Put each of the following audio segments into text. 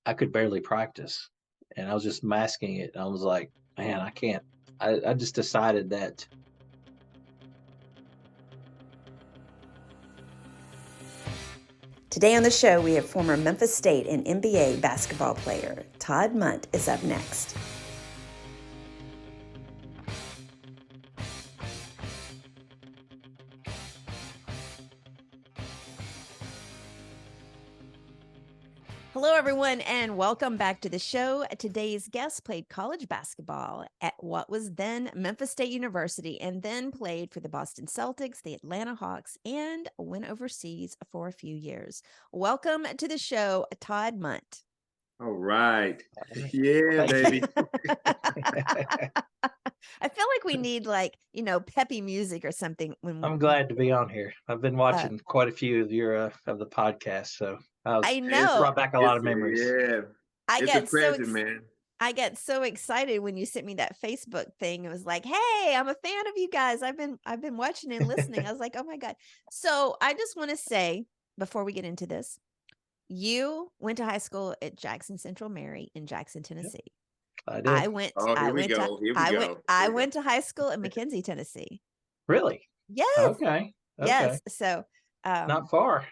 I could barely practice, and I was just masking it. I was like, man, I can't. I just decided that. Today on the show, we have former Memphis State and NBA basketball player Todd Mundt is up next. Hello, everyone, and welcome back to the show. Today's guest played college basketball at what was then Memphis State University and then played for the Boston Celtics, the Atlanta Hawks, and went overseas for a few years. Welcome to the show, Todd Mundt. All right. Yeah, baby. I feel like we need peppy music or something. I'm glad to be on here. I've been watching quite a few of your of the podcasts, so I know it brought back a lot of memories. Yeah, it's a pleasure, man. I get so excited when you sent me that Facebook thing. It was like, "Hey, I'm a fan of you guys. I've been watching and listening." I was like, "Oh my God!" So I just want to say before we get into this, you went to high school at Jackson Central Mary in Jackson, Tennessee. Yep. I did. Here we go. I went to high school in McKenzie, Tennessee. Really? Yes. Okay. Yes. So not far.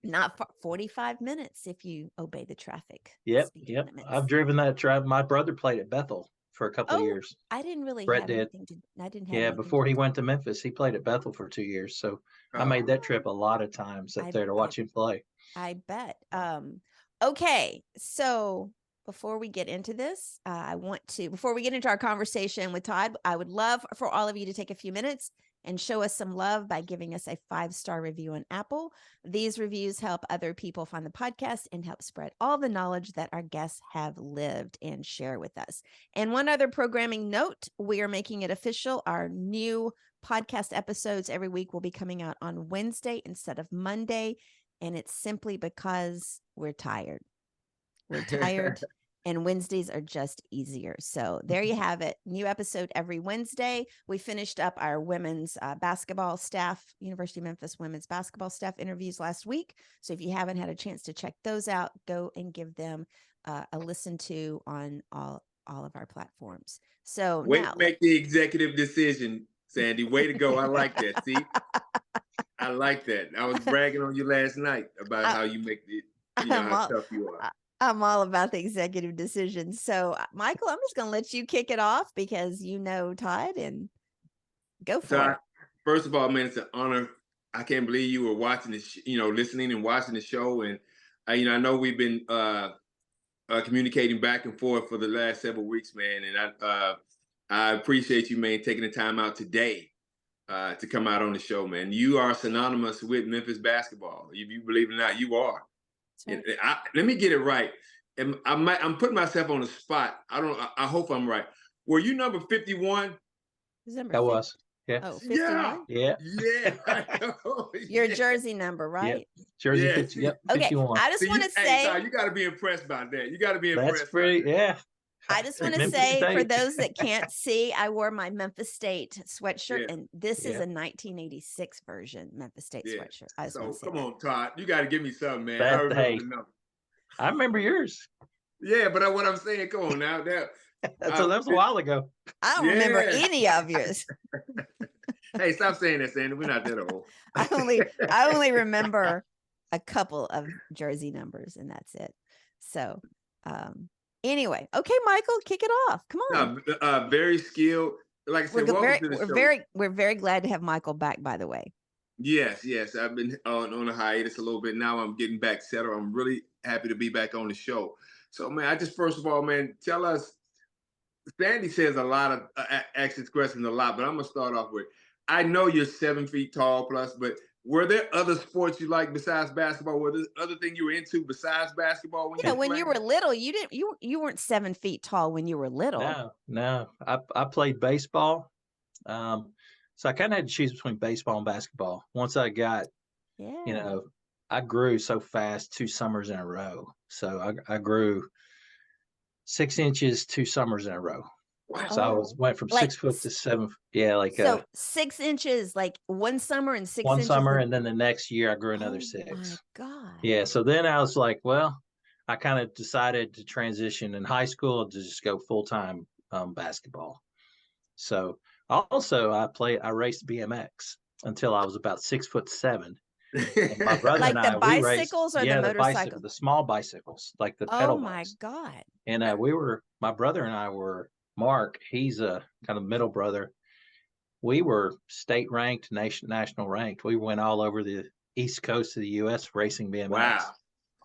Not 45 minutes if you obey the traffic. Yep. I've driven that drive. My brother played at Bethel for a couple of years. I didn't really Brett have did. anything to. I didn't have. Yeah, before he went to Memphis, he played at Bethel for 2 years. So I made that trip a lot of times up there to watch him play. I bet. Okay, so before we get into this, before we get into our conversation with Todd, I would love for all of you to take a few minutes and show us some love by giving us a 5-star review on Apple. These reviews help other people find the podcast and help spread all the knowledge that our guests have lived and share with us. And one other programming note, we are making it official. Our new podcast episodes every week will be coming out on Wednesday instead of Monday. And it's simply because we're tired. We're tired. And Wednesdays are just easier. So there you have it. New episode every Wednesday. We finished up our women's basketball staff, University of Memphis women's basketball staff interviews last week. So if you haven't had a chance to check those out, go and give them a listen to on all of our platforms. So now, make the executive decision, Sandy. Way to go. I like that. See? I like that. I was bragging on you last night about how you make it, how tough you are. I'm all about the executive decision. So, Michael, I'm just going to let you kick it off because you know Todd, and go for it. First of all, man, it's an honor. I can't believe you were watching this, listening and watching the show. And, I know we've been communicating back and forth for the last several weeks, man. And I appreciate you, man, taking the time out today to come out on the show, man. You are synonymous with Memphis basketball. If you believe it or not, you are. Right. Let me get it right. I'm putting myself on the spot. I hope I'm right. Were you number 51? I was. Yeah. Oh, 51? Yeah. Your jersey number, right? Yep. Jersey 50. Yep. Okay. 51. I just want to say, you got to be impressed about that. You got to be impressed. That's pretty. Yeah. I just want to say, for those that can't see, I wore my Memphis State sweatshirt, and this is a 1986 version Memphis State sweatshirt. I just want to say come on, Todd. You got to give me something, man. I remember yours. Yeah, but what I'm saying, come on now. That was a while ago. I don't remember any of yours. Hey, stop saying that, Sandy. We're not that old. I only remember a couple of jersey numbers, and that's it. So, anyway, okay, Michael, kick it off. Come on. Very skilled. Like I said, we're very glad to have Michael back, by the way. Yes. I've been on a hiatus a little bit. Now I'm getting back settled. I'm really happy to be back on the show. So, man, first of all, man, tell us. Sandy says a lot of asks this question a lot, but I'm gonna start off with. I know you're 7 feet tall plus, but were there other sports you like besides basketball? Were there other things you were into besides basketball? When you were little, you weren't 7 feet tall when you were little. No. I played baseball. So I kind of had to choose between baseball and basketball. Once I got, I grew so fast 2 summers in a row. So I grew 6 inches 2 summers in a row. Wow. So I went from 6 foot to 7. Yeah, so 6 inches, like one summer and 6 inches. One summer, and then the next year I grew another 6. Oh my God. Yeah. So then I was like, well, I kind of decided to transition in high school to just go full-time basketball. So also I raced BMX until I was about 6'7". And my brother Like and the we raced, bicycles or the the motorcycles? the small bicycles, like the Oh pedal my bikes. God. And my brother and I were, Mark, he's a kind of middle brother. We were state ranked, national ranked. We went all over the East Coast of the U.S. racing BMX. Wow.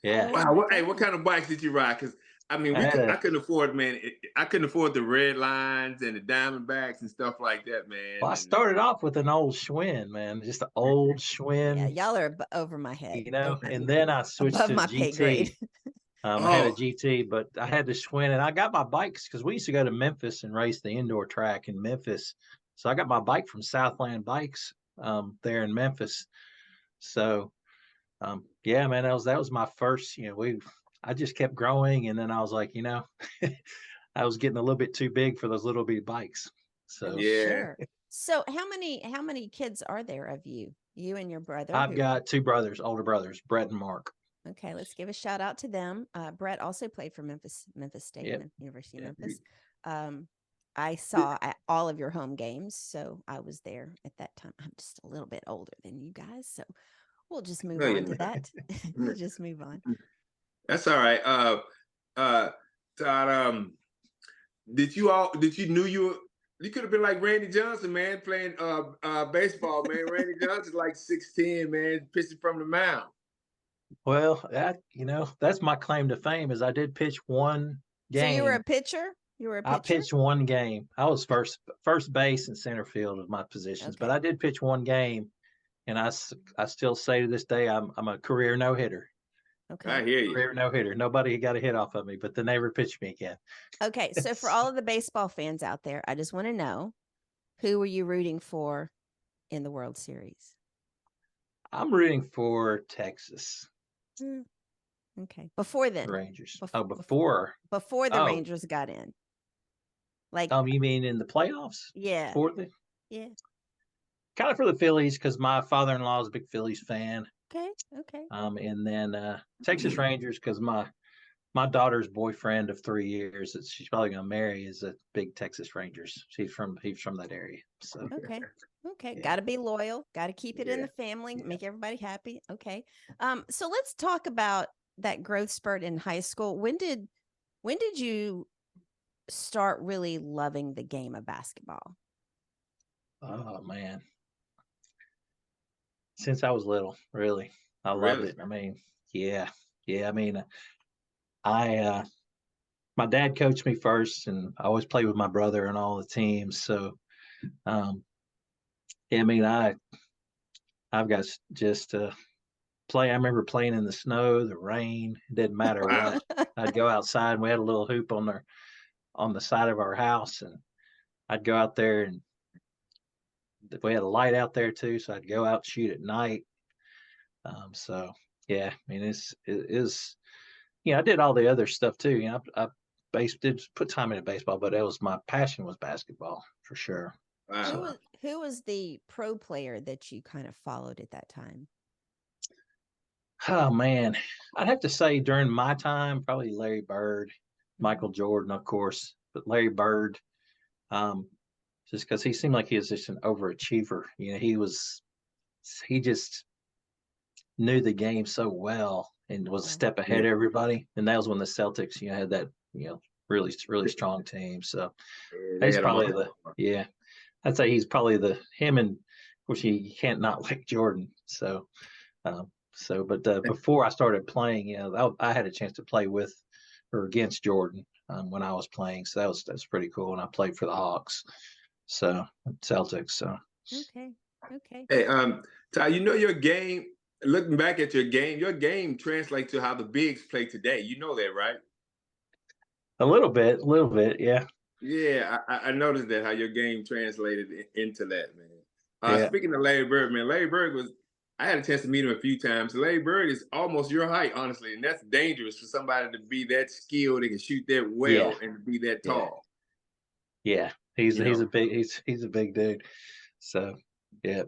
Yeah. Oh Wow. my Hey, God. what kind of bikes did you ride? Because I mean, I couldn't afford, man. I couldn't afford the red lines and the Diamondbacks and stuff like that, man. Well, I started off with an old Schwinn, man, just an old Yeah, Schwinn, y'all are over my head. and then I switched Above to my pay grade. GT. I had a Oh, GT, but I had the Schwinn, and I got my bikes because we used to go to Memphis and race the indoor track in Memphis. So I got my bike from Southland Bikes there in Memphis. So yeah, man, that was my first. I just kept growing, and then I was like, I was getting a little bit too big for those little bitty bikes. So yeah. Sure. So how many kids are there of you? You and your brother? I've got two brothers, older brothers, Brett and Mark. Okay, let's give a shout out to them. Brett also played for Memphis State, Yep. University of Memphis. I saw all of your home games, so I was there at that time. I'm just a little bit older than you guys, so we'll just move on to that. We'll just move on. That's all right. Todd, did you knew you could have been like Randy Johnson, man, playing baseball, man. Randy Johnson's like 6'10", man, pitching from the mound. Well, that's my claim to fame is I did pitch one game. So you were a pitcher? You were a pitcher? I pitched one game. I was first base and center field of my positions, but I did pitch one game, and I still say to this day I'm a career no hitter. Okay. I hear you. Career no hitter. Nobody got a hit off of me, but they never pitched me again. Okay, so for all of the baseball fans out there, I just want to know, who were you rooting for in the World Series? I'm rooting for Texas. Okay. Before then. Rangers. Before the Rangers got in. Like you mean in the playoffs? Yeah. Yeah. Kind of for the Phillies because my father-in-law is a big Phillies fan. Okay. And then Texas Rangers because my daughter's boyfriend of 3 years that she's probably gonna marry is a big Texas Rangers. He's from that area. So Okay. Got to be loyal. Got to keep it in the family. Make everybody happy. Okay. So let's talk about that growth spurt in high school. When did you start really loving the game of basketball? Oh man, since I was little, really, I loved it. I mean, yeah. I mean, my dad coached me first, and I always played with my brother and all the teams. So, I mean, I've got just play. I remember playing in the snow, the rain. It didn't matter what. I'd go outside, and we had a little hoop on the side of our house, and I'd go out there, and we had a light out there too, so I'd go out and shoot at night. So yeah, I mean, it is. I did all the other stuff too. I did put time into baseball, but it was my passion was basketball for sure. Wow. Who was the pro player that you kind of followed at that time? Oh man, I'd have to say during my time, probably Larry Bird, Michael Jordan, of course, but Larry Bird, just because he seemed like he was just an overachiever. He just knew the game so well and was a step ahead of everybody. And that was when the Celtics, had that, really, really strong team. So he's probably I'd say he's probably him, and of course you can't not like Jordan. So, but before I started playing, I had a chance to play with or against Jordan when I was playing. So that's pretty cool. And I played for the Hawks, so Celtics. So okay. Hey, Todd, your game. Looking back at your game translates to how the bigs play today. You know that, right? A little bit, yeah. Yeah, I noticed that, how your game translated into that, man. Speaking of Larry Bird, man, I had a chance to meet him a few times. Larry Bird is almost your height, honestly, and that's dangerous for somebody to be that skilled and can shoot that well and to be that tall. Yeah, he's a big dude. So yeah,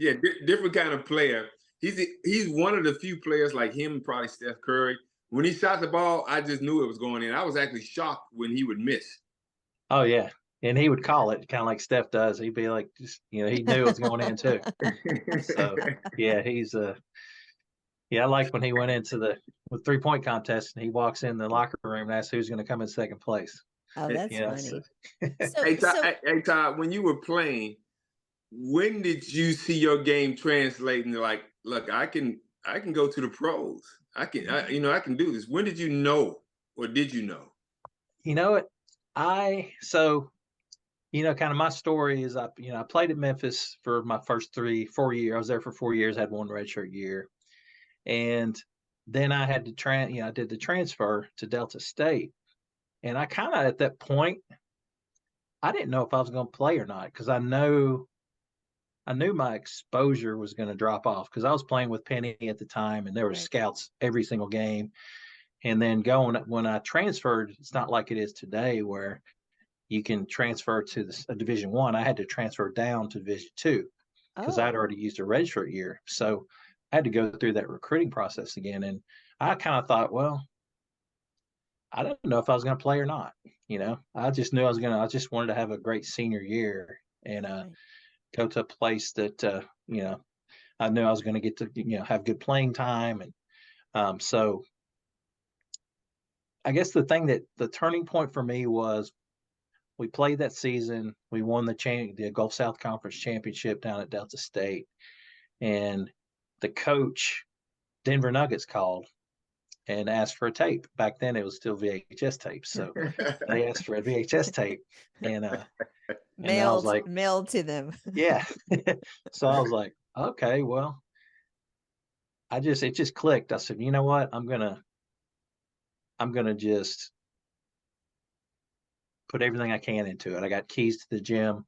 different kind of player. He's one of the few players like him, probably Steph Curry. when he shot the ball, I just knew it was going in. I was actually shocked when he would miss. Oh yeah, and he would call it kind of like Steph does. He'd be like, just he knew it was going in too. So yeah, I like when he went into the 3-point contest and he walks in the locker room and asks who's going to come in second place. Oh, that's funny. Hey, Todd, when you were playing, when did you see your game translating to like, look, I can go to the pros. I can do this. When did you know, or did you know? You know what? Kind of my story is I played at Memphis for my first 4 years. I was there for 4 years, had one redshirt year. And then I had to I did the transfer to Delta State. And I kind of, at that point, I didn't know if I was going to play or not, because I knew my exposure was going to drop off, because I was playing with Penny at the time and there were scouts every single game. And then when I transferred, it's not like it is today where you can transfer to a Division I. I had to transfer down to Division II because I'd already used a redshirt year. So I had to go through that recruiting process again. And I kind of thought, well, I don't know if I was going to play or not. I just knew I just wanted to have a great senior year and go to a place that, I knew I was going to get to, have good playing time. And so I guess the turning point for me was we played that season. We won the Gulf South Conference Championship down at Delta State. And the coach, Denver Nuggets, called and asked for a tape. Back then it was still VHS tapes. So they asked for a VHS tape and I was like, mailed to them. Yeah. So I was like, okay, well, it just clicked. I said, you know what? I'm going to just put everything I can into it. I got keys to the gym.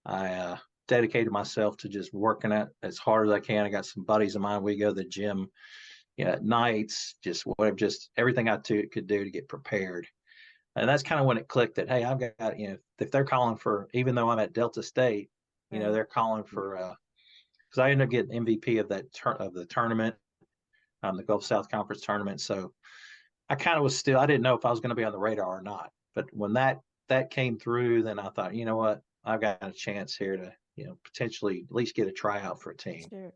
I dedicated myself to just working out as hard as I can. I got some buddies of mine. We go to the gym, at nights, just everything I could do to get prepared. And that's kind of when it clicked that, hey, I've got, if they're calling for, even though I'm at Delta State, they're calling for, because I ended up getting MVP of the tournament, the Gulf South Conference tournament. So I kind of was I didn't know if I was going to be on the radar or not. But when that came through, then I thought, you know what, I've got a chance here to, potentially at least get a tryout for a team. Sure.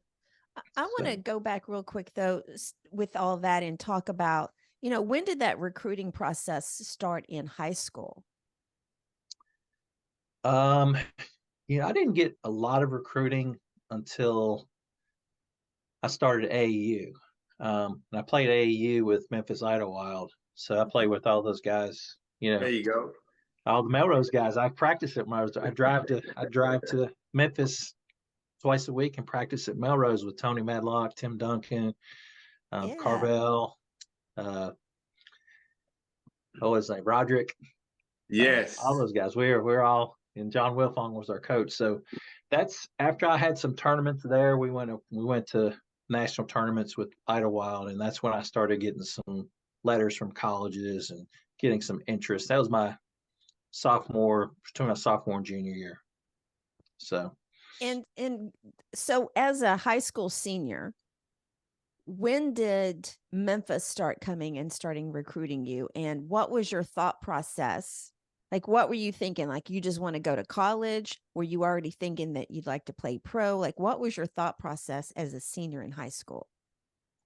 I want to go back real quick though, with all that, and talk about, when did that recruiting process start in high school? I didn't get a lot of recruiting until I started AAU. And I played AAU with Memphis Idlewild. So I played with all those guys, There you go. All the Melrose guys. I practiced at Melrose. I drive to Memphis twice a week and practice at Melrose with Tony Madlock, Tim Duncan, Carvel, what was his name? Roderick. Yes. All those guys. We're all, and John Wilfong was our coach. So that's after I had some tournaments there. We went to national tournaments with Idlewild, and that's when I started getting some letters from colleges and getting some interest. That was my between my sophomore and junior year. So and so as a high school senior, when did Memphis start coming and starting recruiting you? And what was your thought process? Like, what were you thinking? Like, you just want to go to college? Were you already thinking that you'd like to play pro? Like, what was your thought process as a senior in high school?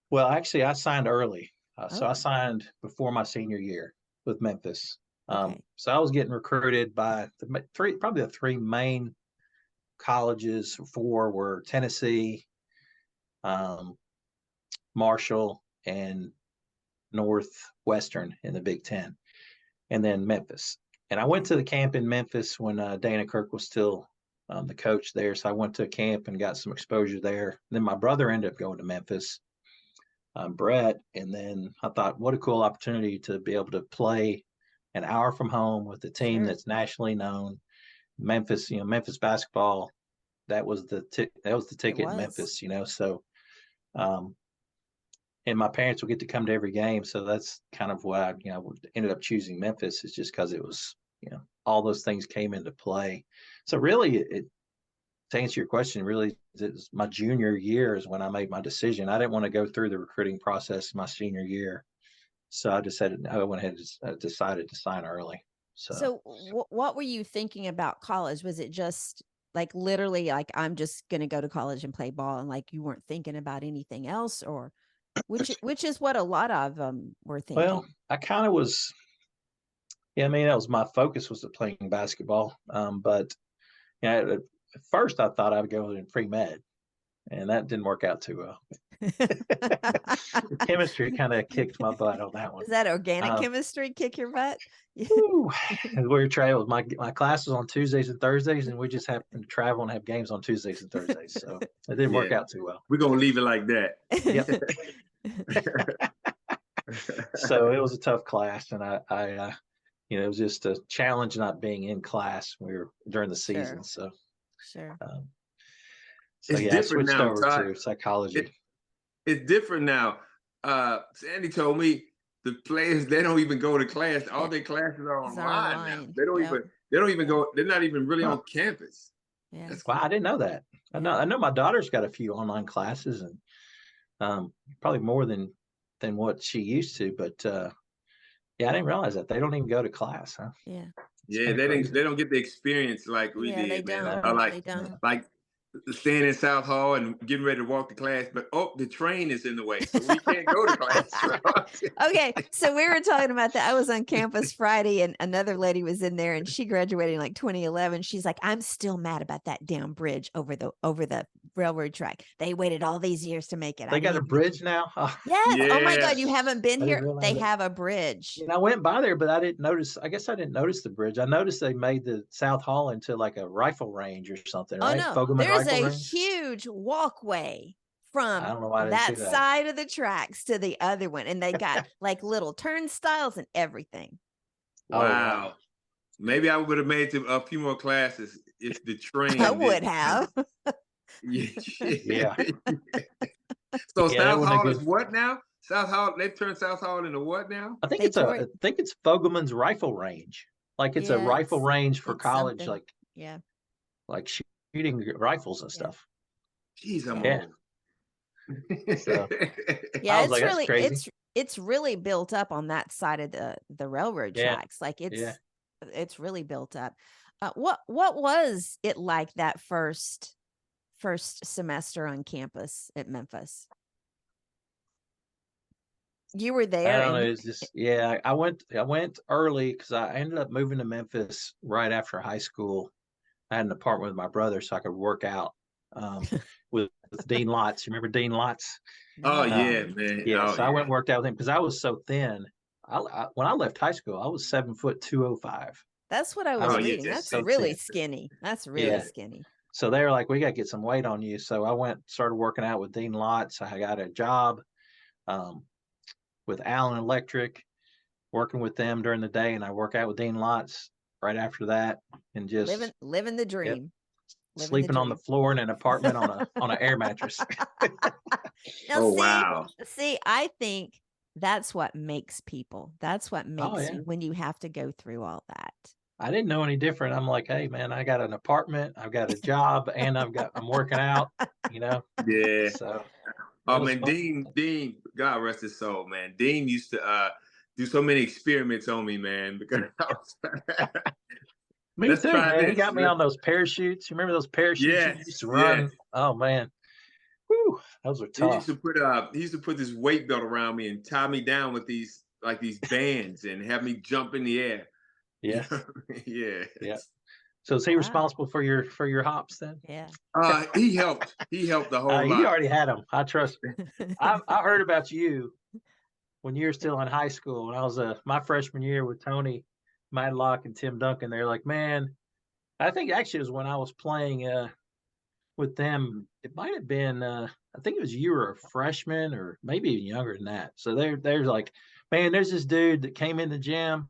Well, actually, I signed early. So I signed before my senior year with Memphis. So I was getting recruited by probably the three main colleges. Four were Tennessee, Marshall, and Northwestern in the Big Ten, and then Memphis. And I went to the camp in Memphis when Dana Kirk was still the coach there. So I went to a camp and got some exposure there. And then my brother ended up going to Memphis, Brett. And then I thought, what a cool opportunity to be able to play an hour from home with a team that's nationally known. Memphis, Memphis basketball, that was the ticket in Memphis, so and my parents would get to come to every game. So that's kind of why, I ended up choosing Memphis, is just because it was, all those things came into play. So really, to answer your question, really, it was my junior year is when I made my decision. I didn't want to go through the recruiting process my senior year. So I went ahead and decided to sign early. So what were you thinking about college? Was it just like literally like, I'm just going to go to college and play ball, and like you weren't thinking about anything else, or which is what a lot of them were thinking? Well, I kind of was. Yeah, I mean, that was my focus, was playing basketball. But at first I thought I would go in pre-med, and that didn't work out too well. Chemistry kind of kicked my butt on that one. Is that organic chemistry kick your butt? We were traveling. My class was on Tuesdays and Thursdays, and we just happened to travel and have games on Tuesdays and Thursdays. So it didn't work out too well. We're gonna leave it like that. Yep. So it was a tough class, and I it was just a challenge not being in class. We were during the season, so sure. It's I different switched now, over Todd. to psychology. It's different now. Sandy told me the players, they don't even go to class. All their classes are online now. They don't even go. They're not even really on campus. Yeah. Wow, I didn't know that. I know my daughter's got a few online classes, and probably more than what she used to. But I didn't realize that they don't even go to class, huh? Yeah. Yeah, they don't get the experience like we did. They don't. They don't. Like staying in South Hall and getting ready to walk to class, but the train is in the way, so we can't go to class. Okay, so we were talking about that. I was on campus Friday, and another lady was in there, and she graduated in like 2011. She's like, I'm still mad about that damn bridge over the railroad track. They waited all these years to make it. They got a bridge now. Yes. Oh my God, you haven't been here? They have a bridge. And I went by there, but I didn't notice. I guess I didn't notice the bridge. I noticed they made the South Hall into like a rifle range or something. Right? Oh no, there's a huge walkway from that side of the tracks to the other one, and they got like little turnstiles and everything. Wow. Maybe I would have made a few more classes if the train. I would have. Yeah. So South Hall is what now? South Hall, they've turned South Hall into what now? I think it's Fogelman's rifle range. Like it's a rifle range for college, something. like shooting rifles and stuff. Jeez, I'm old. So, it's really it's really built up on that side of the railroad tracks. Like it's really built up. What was it like that first semester on campus at Memphis? You were there. I don't know. It's just I went early because I ended up moving to Memphis right after high school. I had an apartment with my brother, so I could work out with Dean Lotz. You remember Dean Lotz? Oh yeah, man. Yeah. So I went and worked out with him because I was so thin. When I left high school, I was 7'205". That's what I was reading. That's so really skinny. That's really skinny. So they were like, "We got to get some weight on you." So I started working out with Dean Lotz. I got a job with Allen Electric, working with them during the day, and I work out with Dean Lotz right after that, and just living the dream. Sleeping on the floor in an apartment on an air mattress. Now, wow. See, I think that's what makes people. That's what makes you when you have to go through all that. I didn't know any different. I'm like, hey man, I got an apartment, I've got a job, and I'm working out, Yeah. So man, Dean, God rest his soul, man. Dean used to do so many experiments on me, man, because I was Me too, man. He got me on those parachutes. You remember those parachutes you used to run? Yes. Oh man. Whew, those were tough. He used to put this weight belt around me and tie me down with these bands and have me jump in the air. Yeah. Yeah. So is he responsible for your hops then? Yeah. He helped. He helped the whole lot. You already had them. I trust me. I heard about you when you were still in high school. When I was my freshman year with Tony Madlock and Tim Duncan. They're like, man, I think actually it was when I was playing with them. It might have been I think it was you were a freshman or maybe even younger than that. So they're like, man, there's this dude that came in the gym.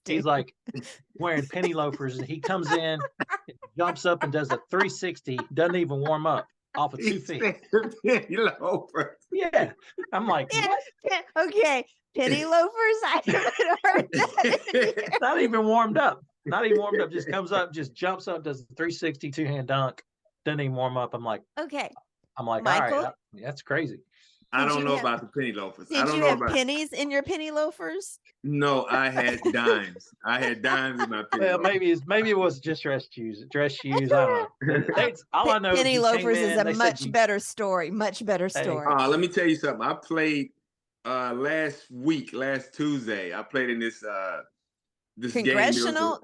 He's like wearing penny loafers, and he comes in, jumps up and does a 360, doesn't even warm up off of 2 feet. Penny loafers. Yeah. I'm like, what? Okay. Penny loafers? I haven't heard that. Not even warmed up. Just comes up, just jumps up, does a 360 2-hand dunk, doesn't even warm up. I'm like, okay. all right, that's crazy. I don't know about the penny loafers. I Did don't you know have about pennies in your penny loafers? No, I had dimes. I had dimes in my penny Well, loafers. maybe it was just dress shoes. Dress shoes. I don't know. All I know is Penny you came loafers is in, a they said much better story. Much better story. Let me tell you something. I played last Tuesday. I played in this game.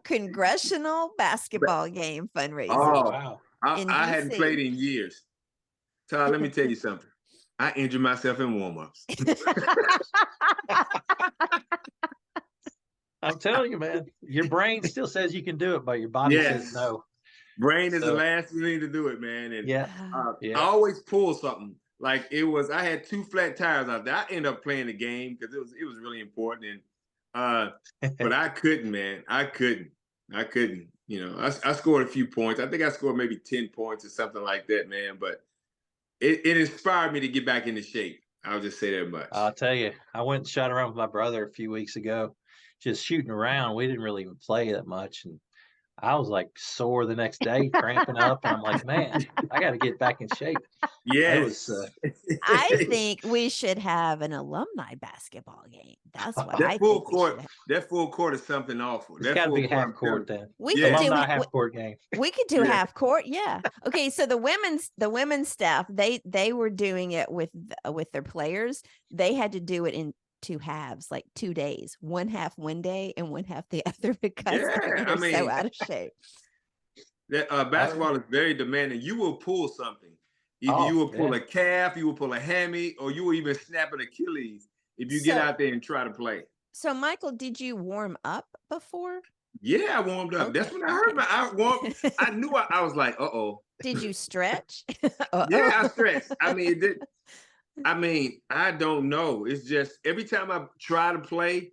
Congressional basketball game fundraiser. Oh, wow. I hadn't DC. played in years. Todd, let me tell you something. I injured myself in warm-ups. I'm telling you, man, your brain still says you can do it, but your body says no. Brain is the last thing to do it, man. And I always pull something. Like I had 2 flat tires out there. I ended up playing the game because it was really important. And but I couldn't, man. I couldn't. You know, I scored a few points. I think I scored maybe 10 points or something like that, man. But it inspired me to get back into shape. I'll just say that much. I'll tell you, I went and shot around with my brother a few weeks ago, just shooting around. We didn't really even play that much. And I was like sore the next day, cramping up. And I'm like, man, I got to get back in shape. Yes. I think we should have an alumni basketball game. That's what I full think. Court. That full court is something awful. It's got to be half court then. We could do half court game. We could do half court. Yeah. Okay. So the women's staff, they were doing it with their players. They had to do it in 2 halves, like 2 days, 1 half one day and 1 half the other because they're so out of shape. Basketball is very demanding. You will pull something. Either you will pull a calf, you will pull a hammy, or you will even snap an Achilles if you get out there and try to play. So, Michael, did you warm up before? Yeah, I warmed up. Okay. That's when I heard I knew I was like, uh-oh. Did you stretch? Yeah, I stretched. I don't know. It's just every time I try to play,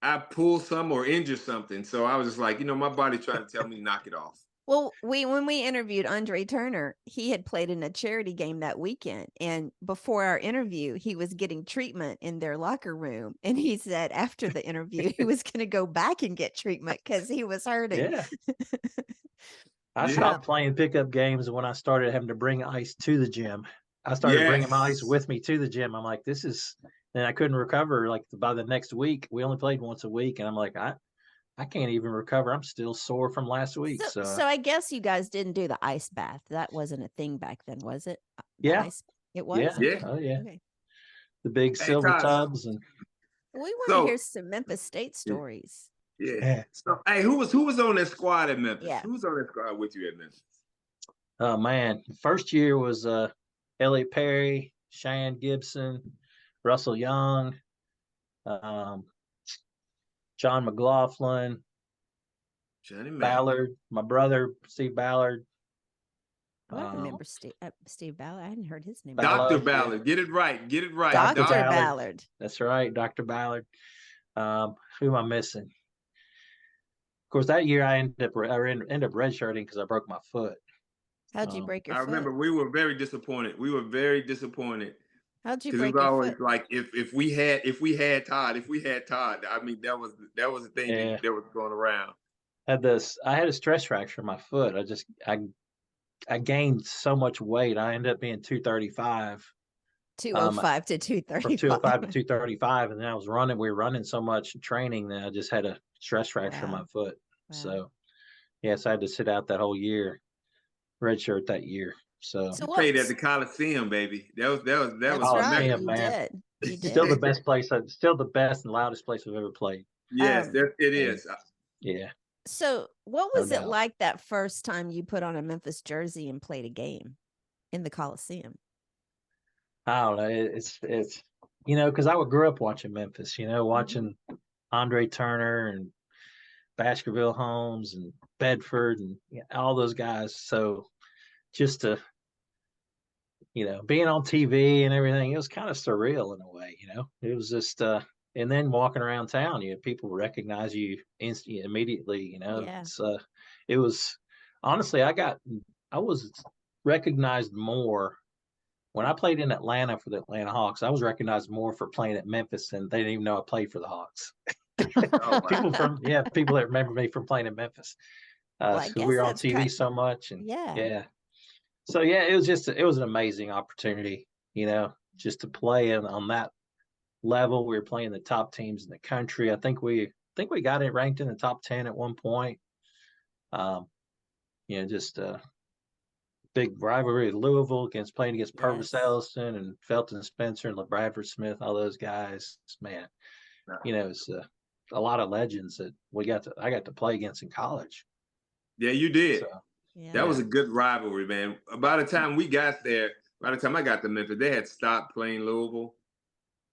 I pull some or injure something. So I was just like, my body trying to tell me knock it off. Well, when we interviewed Andre Turner, he had played in a charity game that weekend. And before our interview, he was getting treatment in their locker room. And he said after the interview, he was going to go back and get treatment because he was hurting. Yeah. I stopped playing pickup games when I started having to bring ice to the gym. I started bringing my ice with me to the gym. I'm like, and I couldn't recover. Like by the next week, we only played once a week. And I'm like, I can't even recover. I'm still sore from last week. So I guess you guys didn't do the ice bath. That wasn't a thing back then, was it? It was? Yeah. Oh, yeah. Okay. The big silver tubs. And we want to hear some Memphis State stories. Yeah. So, hey, who was on that squad at Memphis? Yeah. Who was on that squad with you at Memphis? Oh, man. First year was Elliot Perry, Cheyenne Gibson, Russell Young, John McLaughlin, Ballard, my brother, Steve Ballard. I remember Steve Ballard. I hadn't heard his name. Dr. Ballard. Get it right. Dr. Ballard. That's right. Dr. Ballard. Who am I missing? Of course, that year I ended up redshirting because I broke my foot. How'd you break your foot? I remember we were very disappointed. How'd you break your foot? Because it was always like if we had Todd, I mean that was the thing that was going around. I had a stress fracture in my foot. I gained so much weight. I ended up being 235. 205 to 235. From 205 to 235, and then we were running so much training that I just had a stress fracture in my foot. Wow. So I had to sit out that whole year, redshirt that year. So you played at the Coliseum, baby. That was Coliseum, man. You did. Still the best place. Still the best and loudest place I've ever played. Yes, it is. Yeah. So what was it like that first time you put on a Memphis jersey and played a game in the Coliseum? I don't know. It's because I grew up watching Memphis. Watching Andre Turner and Baskerville Holmes and Bedford and all those guys. So just to being on TV and everything, it was kind of surreal in a way. It was just and then walking around town, people recognize you immediately. It was honestly, I was recognized more when I played in Atlanta for the Atlanta Hawks. I was recognized more for playing at Memphis, and they didn't even know I played for the Hawks. People that remember me from playing in Memphis, because we were on TV so much, and so it was an amazing opportunity, just to play on that level. We were playing the top teams in the country. I think we got it ranked in the top 10 at one point. Just a big rivalry with Louisville playing against Purvis Ellison and Felton Spencer and LaBradford Smith, all those guys. Man, it's a lot of legends that I got to play against in college. Yeah, you did. So, that was a good rivalry, man. By the time we got there, by the time I got to Memphis, they had stopped playing Louisville.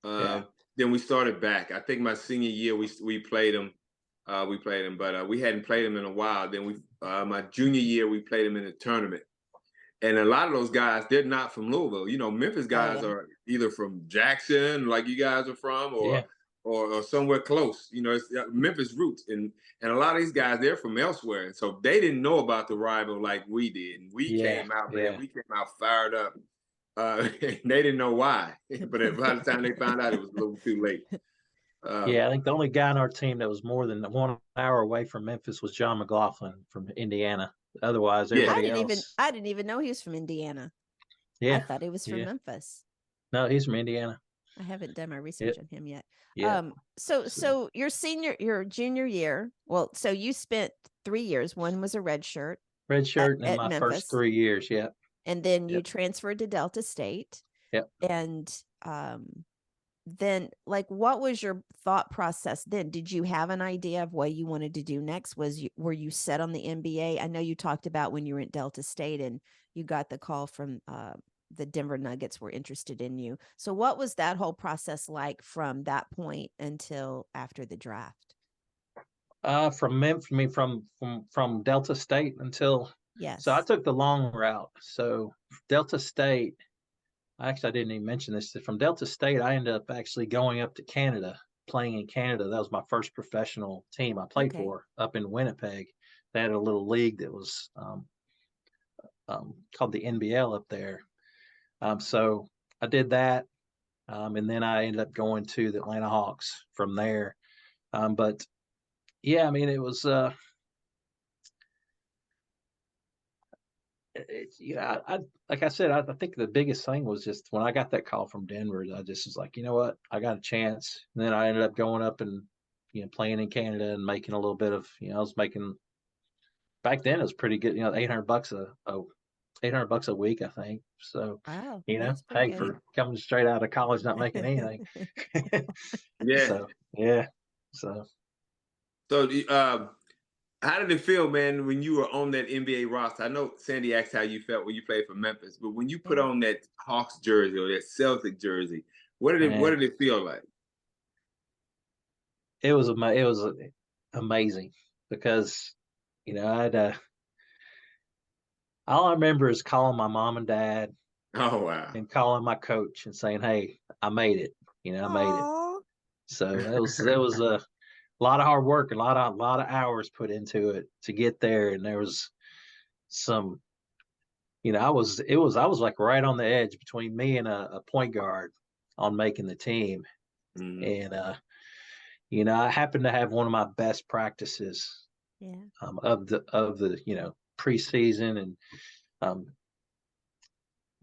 Then we started back. I think my senior year we played them. But we hadn't played them in a while. Then my junior year we played them in a tournament. And a lot of those guys, they're not from Louisville. Memphis guys are either from Jackson, like you guys are from, or somewhere close. It's Memphis roots. And a lot of these guys, they're from elsewhere. And so they didn't know about the rival like we did. And we came out, man, we came out fired up. They didn't know why. But by the time they found out, it was a little too late. I think the only guy on our team that was more than 1 hour away from Memphis was John McLaughlin from Indiana. Otherwise, everybody else. I didn't even know he was from Indiana. Yeah, I thought he was from Memphis. No, he's from Indiana. I haven't done my research on him yet. Yeah. So your junior year. Well, so you spent 3 years. One was a red shirt. In my Memphis. First 3 years. Yeah. And then you transferred to Delta State. Yep. And then what was your thought process then? Did you have an idea of what you wanted to do next? Were you set on the NBA? I know you talked about when you were at Delta State and you got the call from the Denver Nuggets were interested in you. So what was that whole process like from that point until after the draft? From Delta State until So I took the long route. So Delta State. Actually, I didn't even mention this. From Delta State, I ended up actually going up to Canada, playing in Canada. That was my first professional team I played for up in Winnipeg. They had a little league that was called the NBL up there. So I did that, and then I ended up going to the Atlanta Hawks from there. But yeah, I mean, it was I like I said, I think the biggest thing was just when I got that call from Denver, I just was like, you know what, I got a chance. And then I ended up going up and playing in Canada and making a little bit of I was making back then it was pretty good, $800 a week, I think. So wow, hey, for coming straight out of college not making anything. So how did it feel, man, when you were on that NBA roster? I know Sandy asked how you felt when you played for Memphis, but when you put on that Hawks jersey or that Celtic jersey, what did it feel like? It was amazing because I had all I remember is calling my mom and dad. Oh wow! And calling my coach and saying, "Hey, I made it. I made it." So it was a lot of hard work, a lot of hours put into it to get there, and there was some, I was like right on the edge between me and a point guard on making the team, and I happened to have one of my best practices, of the preseason, and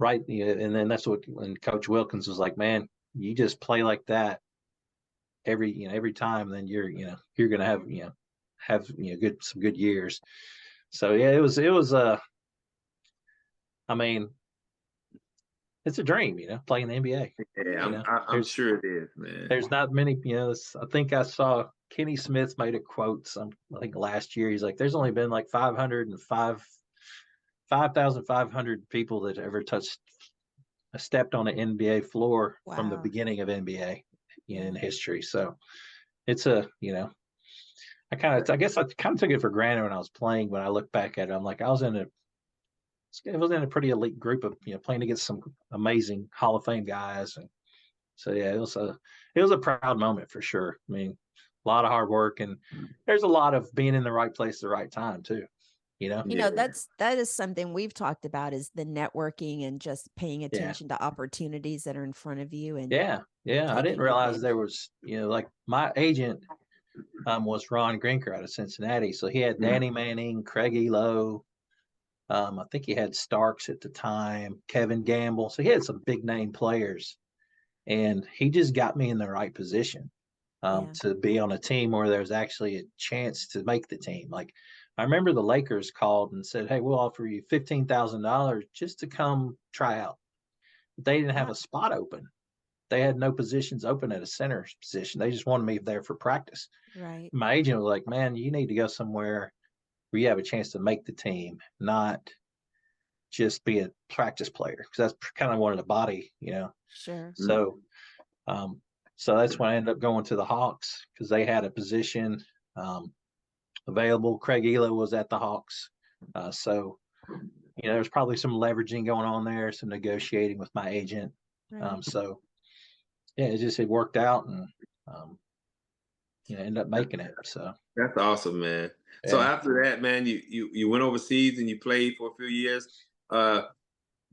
right, and then that's when Coach Wilkins was like, "Man, you just play like that every time, then you're gonna have some good years." So yeah, it was I mean, it's a dream, playing the NBA. Yeah, I'm sure it is, man. There's not many, I think I saw Kenny Smith made a quote I think last year. He's like, there's only been like 5,500 people that ever stepped on an NBA floor from the beginning of NBA in history. So it's I guess I kind of took it for granted when I was playing. When I look back at it, I'm like, I was in a pretty elite group of playing against some amazing Hall of Fame guys, and so yeah, it was a proud moment for sure. I mean, a lot of hard work, and there's a lot of being in the right place at the right time too. That is something we've talked about, is the networking and just paying attention to opportunities that are in front of you. And I didn't realize there was, like my agent was Ron Grinker out of Cincinnati. So he had Danny Manning, Craig Elo. I think he had Starks at the time, Kevin Gamble. So he had some big name players and he just got me in the right position to be on a team where there's actually a chance to make the team. Like, I remember the Lakers called and said, "Hey, we'll offer you $15,000 just to come try out." But they didn't have a spot open. They had no positions open at a center position. They just wanted me there for practice. Right. My agent was like, "Man, you need to go somewhere where you have a chance to make the team, not just be a practice player," because that's kind of wanted a body, you know. Sure. So, so that's when I ended up going to the Hawks because they had a position available. Craig Elo was at the Hawks, so you know there's probably some leveraging going on there, some negotiating with my agent. Right. So yeah, it worked out, and you know, ended up making it. So that's awesome, man. Yeah. So after that, man, you went overseas and you played for a few years.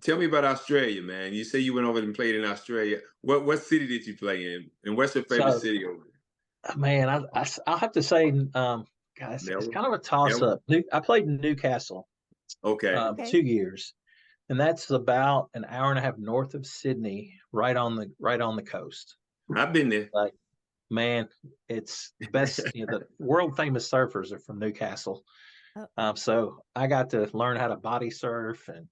Tell me about Australia, man. You say you went over and played in Australia. What city did you play in? And what's your favorite city over there? Man, I'll have to say, guys, it's kind of a toss up. I played in Newcastle. Okay. 2 years, and that's about an hour and a half north of Sydney, right on the coast. I've been there. Like, man, it's the best. You know, the world famous surfers are from Newcastle. So I got to learn how to body surf and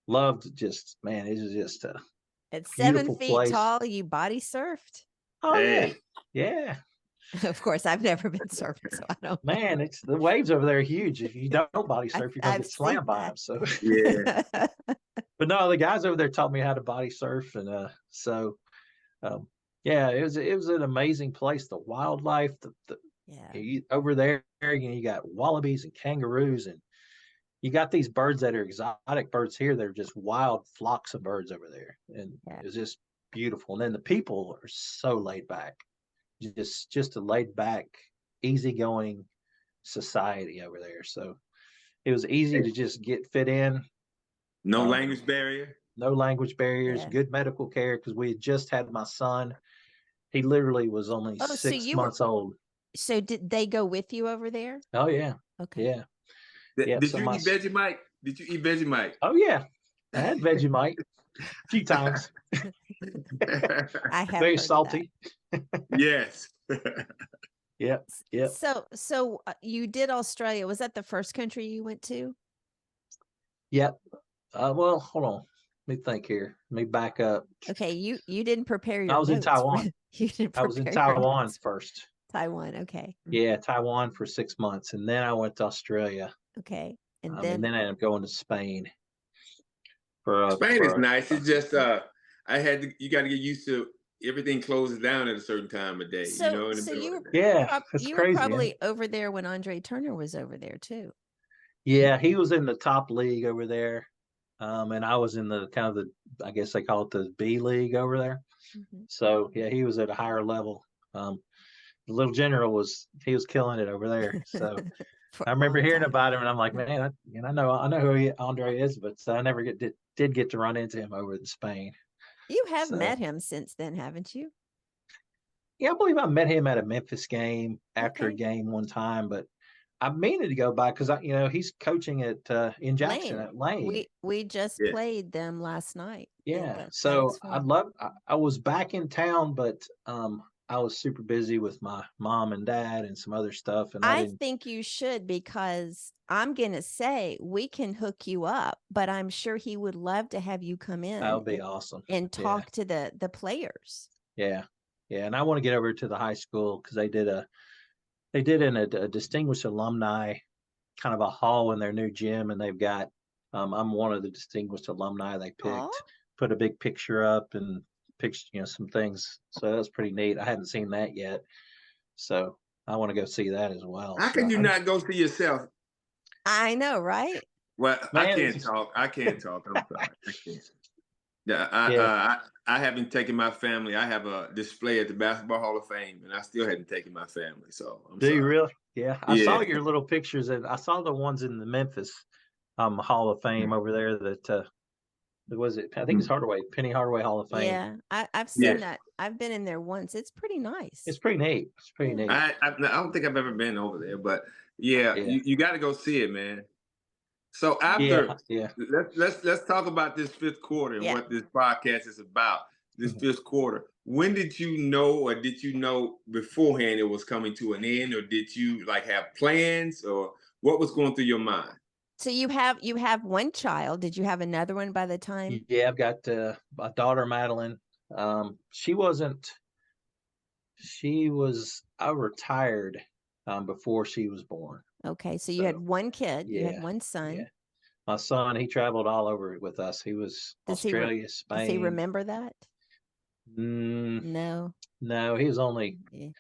loved just, man, it was just a at 7 feet place. tall, you body surfed. Oh hey. Yeah. Of course, I've never been surfing, so I don't. Man, it's the waves over there are huge. If you don't body surf, you're gonna get slammed by them. So yeah. But no, the guys over there taught me how to body surf, and yeah, it was an amazing place. The wildlife, over there, you know, you got wallabies and kangaroos, and you got these birds that are exotic birds here. They're just wild flocks of birds over there, and it was just beautiful. And then the people are so laid back, just a laid back, easygoing society over there. So it was easy to just get fit in. No language barrier. No language barriers. Good medical care, because we had just had my son. He literally was only 6 months old. So did they go with you over there? Oh yeah. Okay. Yeah. Did you eat Vegemite? Did you eat Vegemite? Oh yeah, I had Vegemite a few times. I have very salty. Yes. Yep. So you did Australia. Was that the first country you went to? Yep. Well, hold on. Let me think here. Let me back up. Okay, you didn't prepare your. I was in Taiwan. You didn't. I was in Taiwan first. Taiwan. Okay. Yeah, Taiwan for 6 months, and then I went to Australia. Okay, and then I ended up going to Spain. Spain is nice. It's just you got to get used to everything closes down at a certain time of day. So, you know, you were you were probably over there when Andre Turner was over there too. Yeah, he was in the top league over there, and I was in the kind of I guess they call it the B league over there. Mm-hmm. So yeah, he was at a higher level. The little general was killing it over there. So. I remember hearing about him, and I'm like, man, I know who Andre is, but I never did get to run into him over in Spain. You have met him since then, haven't you? Yeah, I believe I met him at a Memphis game after a game one time, but I meaning to go by because he's coaching at in Jackson at Lane. We just played them last night. Yeah, so I was back in town, but I was super busy with my mom and dad and some other stuff. And I think you should, because I'm going to say we can hook you up, but I'm sure he would love to have you come in. That would be awesome. And talk to the players. Yeah. Yeah. And I want to get over to the high school because they did a distinguished alumni kind of a hall in their new gym. And they've got, I'm one of the distinguished alumni they picked, put a big picture up and some things. So that was pretty neat. I hadn't seen that yet, so I want to go see that as well. How can you not go see yourself? I know, right? Well, man, I can't talk. I'm sorry. I can't. Yeah, I haven't taken my family. I have a display at the Basketball Hall of Fame, and I still hadn't taken my family. So do you really? Yeah, I saw your little pictures, and I saw the ones in the Memphis Hall of Fame over there that. Was it? I think it's Penny Hardaway Hall of Fame. Yeah, I've seen that. I've been in there once. It's pretty nice. It's pretty neat. I don't think I've ever been over there, but you got to go see it, man. So after, let's talk about this fifth quarter and what this podcast is about. this first quarter. When did you know, or did you know beforehand it was coming to an end, or did you like have plans, or what was going through your mind? So you have one child. Did you have another one by the time? Yeah, I've got my daughter Madeline. She was I retired before she was born. Okay, so you had one kid. You had Yeah, one son. yeah. My son, he traveled all over with us. He was Australia, Spain. Does he remember that? No, No. he was only Yeah.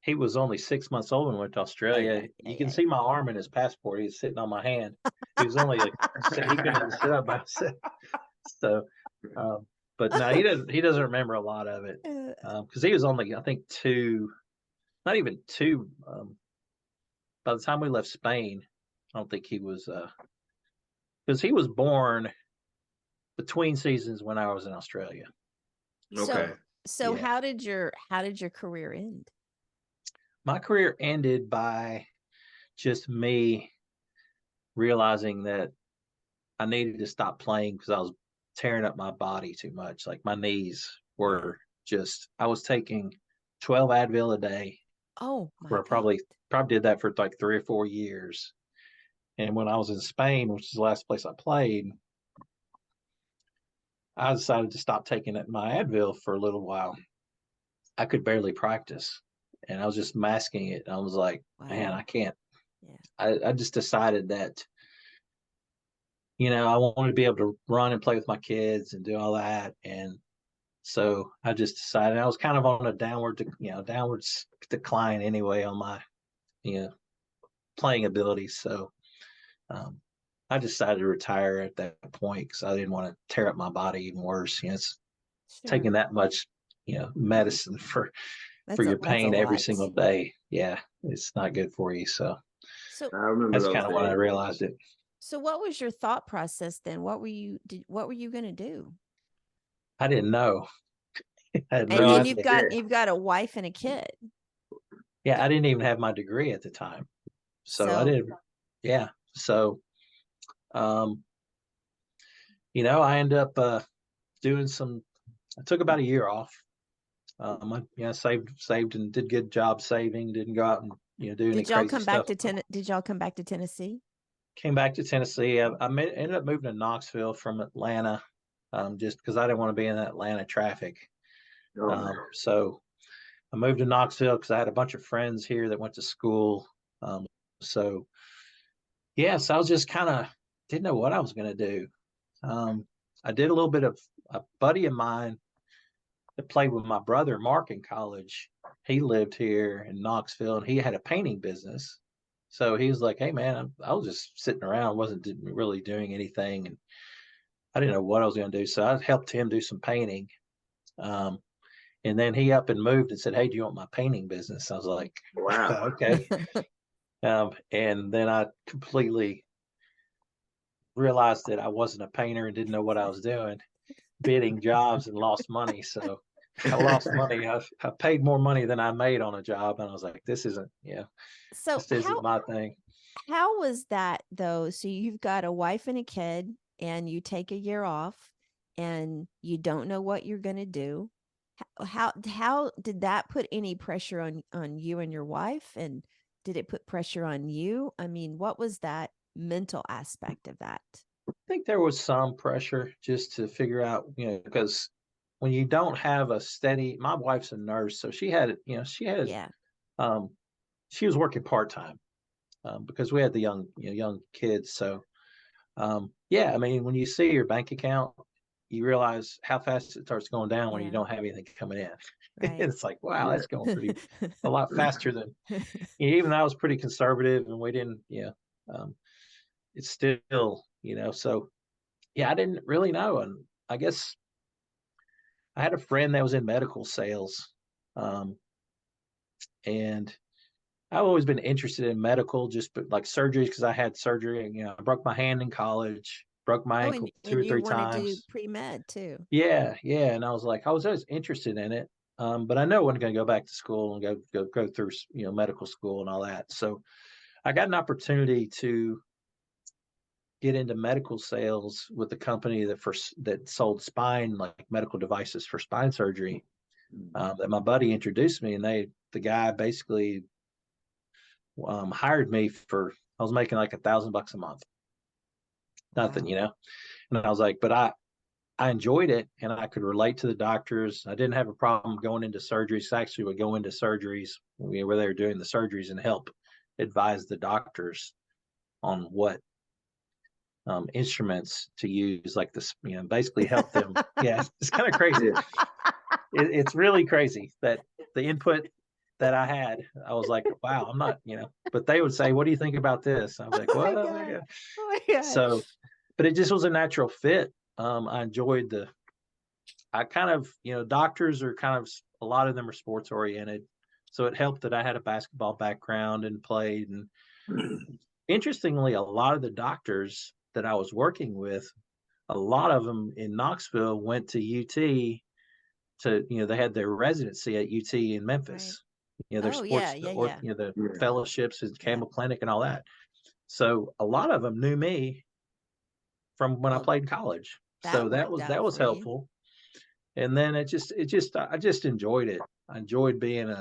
he was only 6 months old when we went to Australia. You can see my arm in his passport. He's sitting on my hand. He was only like he couldn't even sit up by himself. So, but no, he doesn't remember a lot of it because he was only, I think, not even two. By the time we left Spain, I don't think he was because he was born between seasons when I was in Australia. Okay. So Yeah. how did your career end? My career ended by just me realizing that I needed to stop playing because I was tearing up my body too much. Like my knees were just, I was taking 12 Advil a day. Oh my where I God. probably did that for like 3 or 4 years. And when I was in Spain, which is the last place I played, I decided to stop taking my Advil for a little while. I could barely practice and I was just masking it. I was like, man, I can't. Yeah. I just decided that, I wanted to be able to run and play with my kids and do all that. And so I just decided I was kind of on a downward decline anyway on my, playing abilities. So I decided to retire at that point because I didn't want to tear up my body even worse. It's taking that much, medicine for your pain every single day. Yeah, it's not good for you. So I remember that's kind of when I realized it. So what was your thought process then? What were you going to do? I didn't know. And you've got a wife and a kid. Yeah, I didn't even have my degree at the time. So I did. Yeah. So I ended up doing I took about a year off. I saved and did good job saving. Didn't go out and do any crazy stuff. Did y'all come back to Tennessee? Came back to Tennessee. I ended up moving to Knoxville from Atlanta, just because I didn't want to be in that Atlanta traffic. So I moved to Knoxville because I had a bunch of friends here that went to school. So I was just kind of didn't know what I was going to do. I did a little bit of a buddy of mine that played with my brother Mark in college. He lived here in Knoxville and he had a painting business. So he was like, hey man, I was just sitting around, wasn't really doing anything. And I didn't know what I was going to do. So I helped him do some painting. And then he up and moved and said, hey, do you want my painting business? I was like, wow, okay. And then I completely realized that I wasn't a painter and didn't know what I was doing, bidding jobs and lost money. So I lost money. I paid more money than I made on a job. And I was like, this isn't my thing. How was that though? So you've got a wife and a kid and you take a year off and you don't know what you're going to do. How did that put any pressure on you and your wife? And did it put pressure on you? I mean, what was that mental aspect of that? I think there was some pressure just to figure out, because when you don't have a steady, my wife's a nurse, so she was working part-time because we had the young kids. So I mean, when you see your bank account, you realize how fast it starts going down when you don't have anything coming in. Right. It's like, wow, that's going a lot faster than even I was pretty conservative and we didn't, it's still, so I didn't really know. And I guess I had a friend that was in medical sales. And I've always been interested in medical, like surgery, because I had surgery. I broke my hand in college, broke my ankle 2 or 3 times. You do pre-med too. Yeah. And I was always interested in it. But I know I wasn't going to go back to school and go through, medical school and all that. So I got an opportunity to get into medical sales with the company that sold spine, like medical devices for spine surgery. That my buddy introduced me, and the guy basically hired me I was making like $1,000 a month. Nothing, Wow. And I was like, but I enjoyed it, and I could relate to the doctors. I didn't have a problem going into surgeries. I actually would go into surgeries where they were doing the surgeries and help advise the doctors on what instruments to use, like this, basically help them. Yeah, it's kind of crazy. It's really crazy that the input that I had, I was like, wow, I'm not, but they would say, what do you think about this? I was like, well, Oh my God. So, but it just was a natural fit. I enjoyed I kind of, doctors are kind of, a lot of them are sports oriented. So it helped that I had a basketball background and played. And interestingly, a lot of the doctors that I was working with, a lot of them in Knoxville went to UT they had their residency at UT in Memphis. Right. Their sports, the fellowships at Campbell Clinic and all that. So a lot of them knew me from when I played in college. So that was helpful. And then I just enjoyed it. I enjoyed being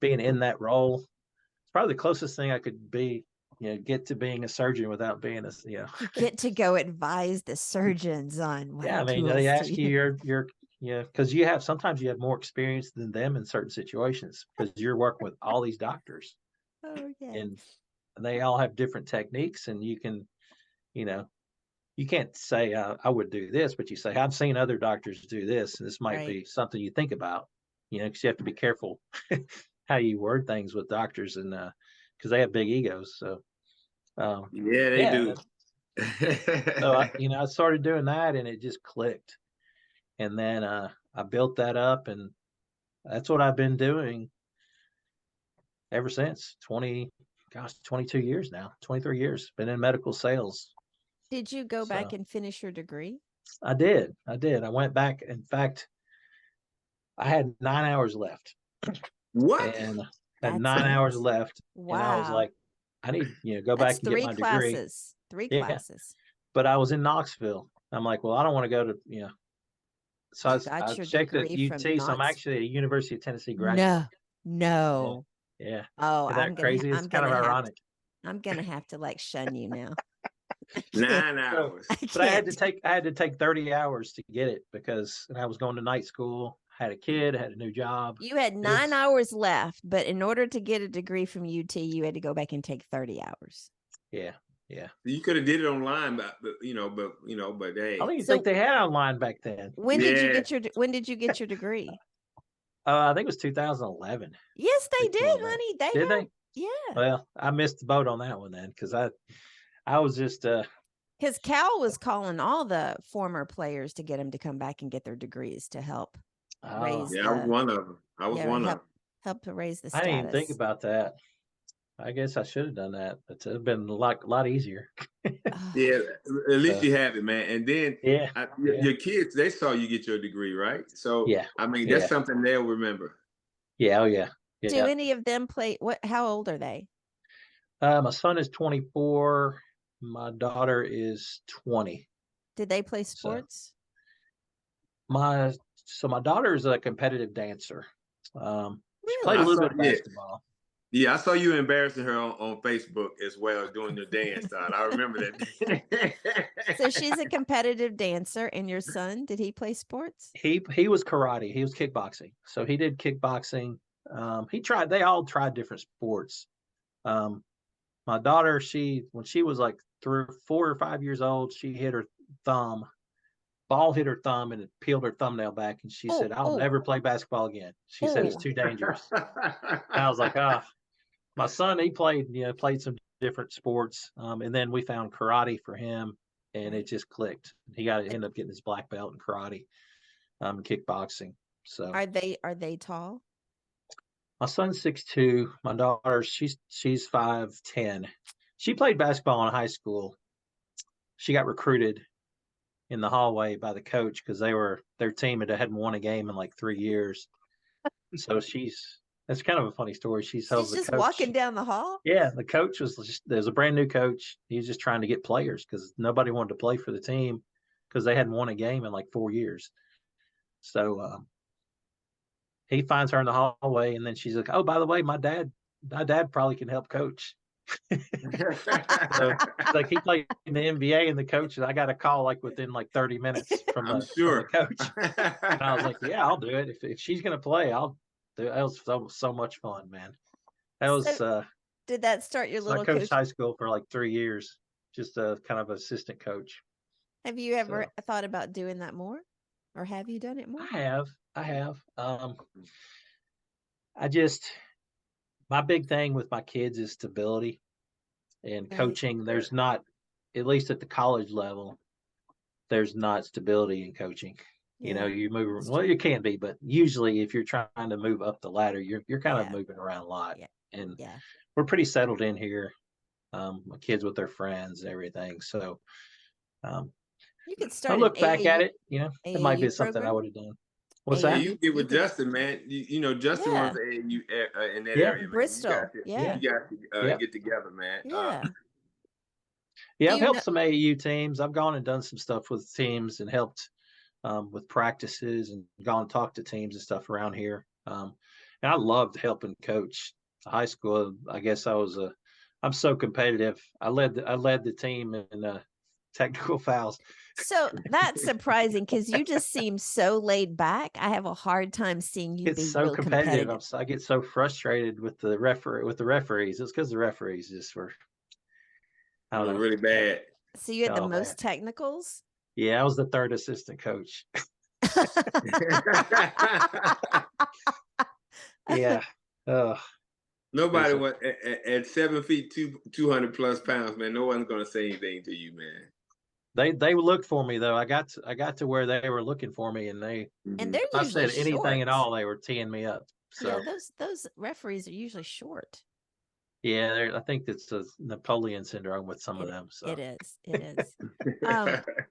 in that role. It's probably the closest thing I could be, get to being a surgeon without being You get to go advise the surgeons on what. Yeah, I mean, they ask you because sometimes you have more experience than them in certain situations because you're working with all these doctors. Oh yeah. And they all have different techniques, and you can, you can't say I would do this, but you say I've seen other doctors do this, and this might be something you think about, because you have to be careful how you word things with doctors, and because they have big egos. So they do. So I started doing that, and it just clicked, and then I built that up, and that's what I've been doing ever since. 22 years now, 23 years, been in medical sales. Did you go back and finish your degree? I did. I went back. In fact, I had 9 hours left. What? And had 9 hours left. Wow. And I was like, I need, go back and get my degree. Three classes. But I was in Knoxville. I'm like, well, I don't want to go to, So I checked at UT. So I'm actually a University of Tennessee graduate. No. Yeah. Oh, Isn't that crazy? It's kind of ironic. I'm gonna have to shun you now. 9 hours. But I had to take 30 hours to get it because I was going to night school, had a kid, had a new job. You had 9 hours left, but in order to get a degree from UT, you had to go back and take 30 hours. Yeah. You could have did it online, but hey. I don't even think they had online back then. When did you get your degree? I think it was 2011. Yes, they did, honey. Did they? Yeah. Well, I missed the boat on that one then because I was just because Cal was calling all the former players to get them to come back and get their degrees to help raise. I was one of them. Help to raise the I status. didn't even think about that. I guess I should have done that. It's been a lot easier. Yeah, at least you have it, man. And then your kids, they saw you get your degree, right? So I mean, that's something they'll remember. Yeah, oh yeah. Do any of them play? How old are they? My son is 24. My daughter is 20. Did they play sports? My daughter is a competitive dancer. She played a little bit of basketball. Yeah, I saw you embarrassing her on Facebook as well, doing the dance. I remember that. So she's a competitive dancer, and your son, did he play sports? He was karate. He was kickboxing. So he did kickboxing. They all tried different sports. My daughter, when she was like 4 or 5 years old, she hit her thumb. Ball hit her thumb and it peeled her thumbnail back. And she said, I'll never play basketball again. She said it's too dangerous. I was like, my son, he played some different sports. And then we found karate for him and it just clicked. He ended up getting his black belt in karate, kickboxing. So are they tall? My son's 6'2". My daughter, she's 5'10". She played basketball in high school. She got recruited in the hallway by the coach because their team hadn't won a game in like 3 years. So That's kind of a funny story. She's just the coach. walking down the hall. Yeah, the coach there's a brand new coach. He was just trying to get players because nobody wanted to play for the team because they hadn't won a game in like 4 years. So he finds her in the hallway, and then she's like, "Oh, by the way, my dad probably can help coach." So like he played in the NBA, and the coach, and I got a call like within like 30 minutes from I'm the sure. coach. And I was like, "Yeah, I'll do it if she's gonna play. I'll do it." That was so much fun, man. That was did that start your little I coached coach? high school for like 3 years, just a kind of assistant coach. Have you ever thought about doing that more, or have you done it more? I have. My big thing with my kids is stability and coaching. There's not, at least at the college level, there's not stability in coaching. You know, you move, well, you can be, but usually if you're trying to move up the ladder, you're kind of moving around a lot. And we're pretty settled in here. My kids with their friends and everything. So you could start. I look back at it, you know, it might be something I would have done. What's that? You get with Justin, man. You know, Justin runs the AAU in that area. Bristol. You got to get together, man. I've helped some AAU teams. I've gone and done some stuff with teams and helped with practices and gone and talked to teams and stuff around here. And I loved helping coach high school. I guess I'm so competitive. I led the team in technical fouls. So that's surprising because you just seem so laid back. I have a hard time seeing you be so competitive. I get so frustrated with the referees. It's because the referees just were, I don't know, really bad. So you had the most technicals? Yeah, I was the third assistant coach. Yeah. Nobody was at 7 feet 200 plus pounds, man. No one's gonna say anything to you, man. They looked for me though. I got to where they were looking for me, and they're if I said anything at all, they were teeing me up. So those referees are usually short. Yeah, I think it's a Napoleon syndrome with some of them. So it is.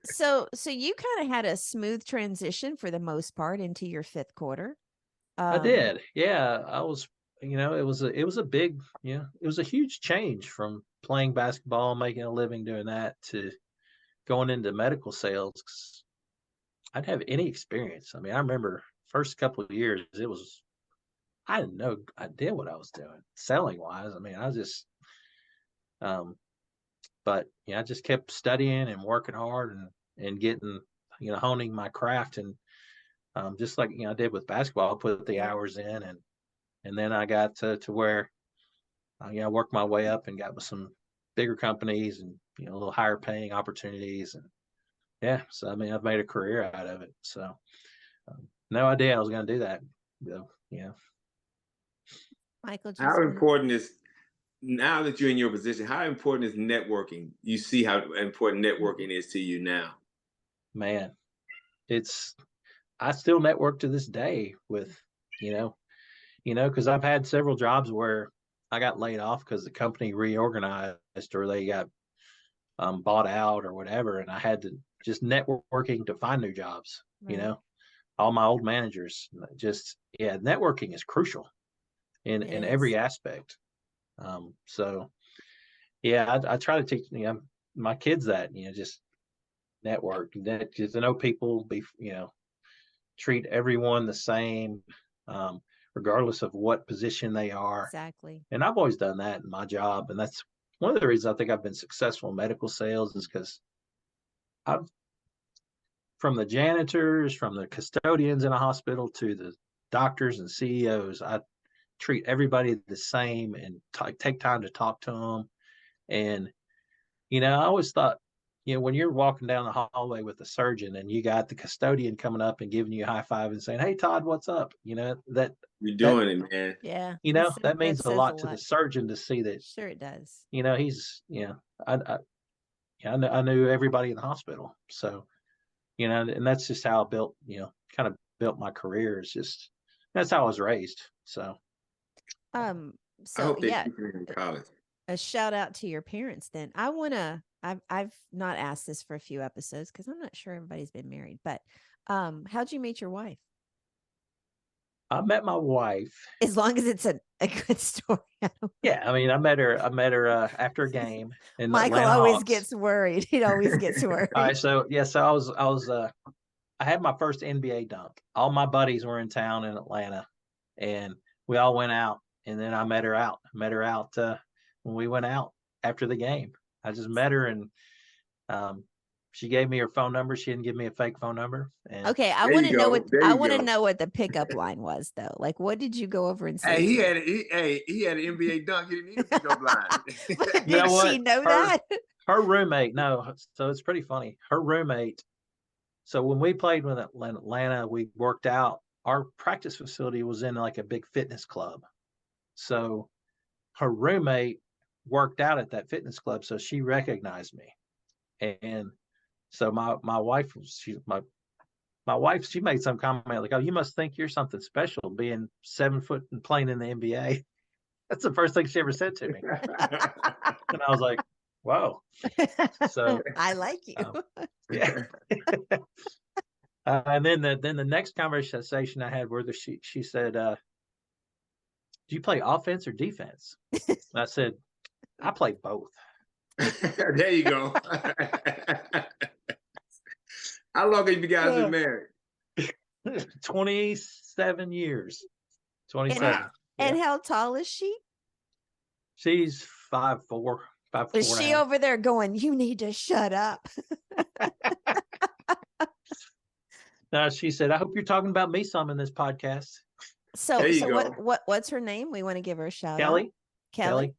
So you kind of had a smooth transition for the most part into your fifth quarter. I did. Yeah, I was. You know, it was a big. Yeah, it was a huge change from playing basketball, making a living doing that, to going into medical sales. I didn't have any experience. I mean, I remember first couple of years, I had no idea what I was doing selling wise. I mean, I was just, but I just kept studying and working hard and getting, honing my craft. And just like, I did with basketball, I put the hours in, and then I got to where, I worked my way up and got with some bigger companies and, a little higher paying opportunities. And so, I mean, I've made a career out of it. So no idea I was going to do that. Michael, how important is, now that you're in your position, how important is networking? You see how important networking is to you now. Man, I still network to this day with, because I've had several jobs where I got laid off because the company reorganized or they got bought out or whatever. And I had to just networking to find new jobs, right. All my old managers networking is crucial in every aspect. So I try to teach my kids that, just network, that just to know people, treat everyone the same, regardless of what position they are. Exactly. And I've always done that in my job. And that's one of the reasons I think I've been successful in medical sales, is because from the janitors, from the custodians in a hospital to the doctors and CEOs, I treat everybody the same and take time to talk to them. And, I always thought, when you're walking down the hallway with the surgeon and you got the custodian coming up and giving you a high five and saying, "Hey, Todd, what's up?" That you're doing it, man. Yeah. That means a lot to the surgeon to see that. Sure, it does. He's, I knew everybody in the hospital. So, and that's just how I built, kind of built my career. It's just, that's how I was raised. So, I hope they keep you in college. A shout out to your parents then. I've not asked this for a few episodes because I'm not sure everybody's been married, but how'd you meet your wife? I met my wife. As long as it's a good story. Yeah, I mean, I met her after a game in Michael Atlanta always Hawks. gets worried. He always gets worried. All right, so I had my first NBA dunk. All my buddies were in town in Atlanta, and we all went out. And then I met her out. When we went out after the game. I just met her, and she gave me her phone number. She didn't give me a fake phone number. And Okay, I want to know what the pickup line was though. Like, what did you go over and say? Hey, he had an NBA dunk. He didn't need a pickup line. Did she know that? Her roommate, no. So it's pretty funny. Her roommate. So when we played with Atlanta, we worked out. Our practice facility was in like a big fitness club. So her roommate worked out at that fitness club, so she recognized me. And so my wife, she made some comment like, "Oh, you must think you're something special being 7 foot and playing in the NBA." That's the first thing she ever said to me. And I was like, "Whoa!" So I like you. Yeah. And then the next conversation I had with her, she said, "Do you play offense or defense?" And I said, "I play both." There you go. How long have you guys been married? 27 years. 27. And how tall is she? She's 5'4". Is she over there going, "You need to shut up"? No, she said, "I hope you're talking about me some in this podcast." So what's her name? We want to give her a shout Kelly. out. Kelly.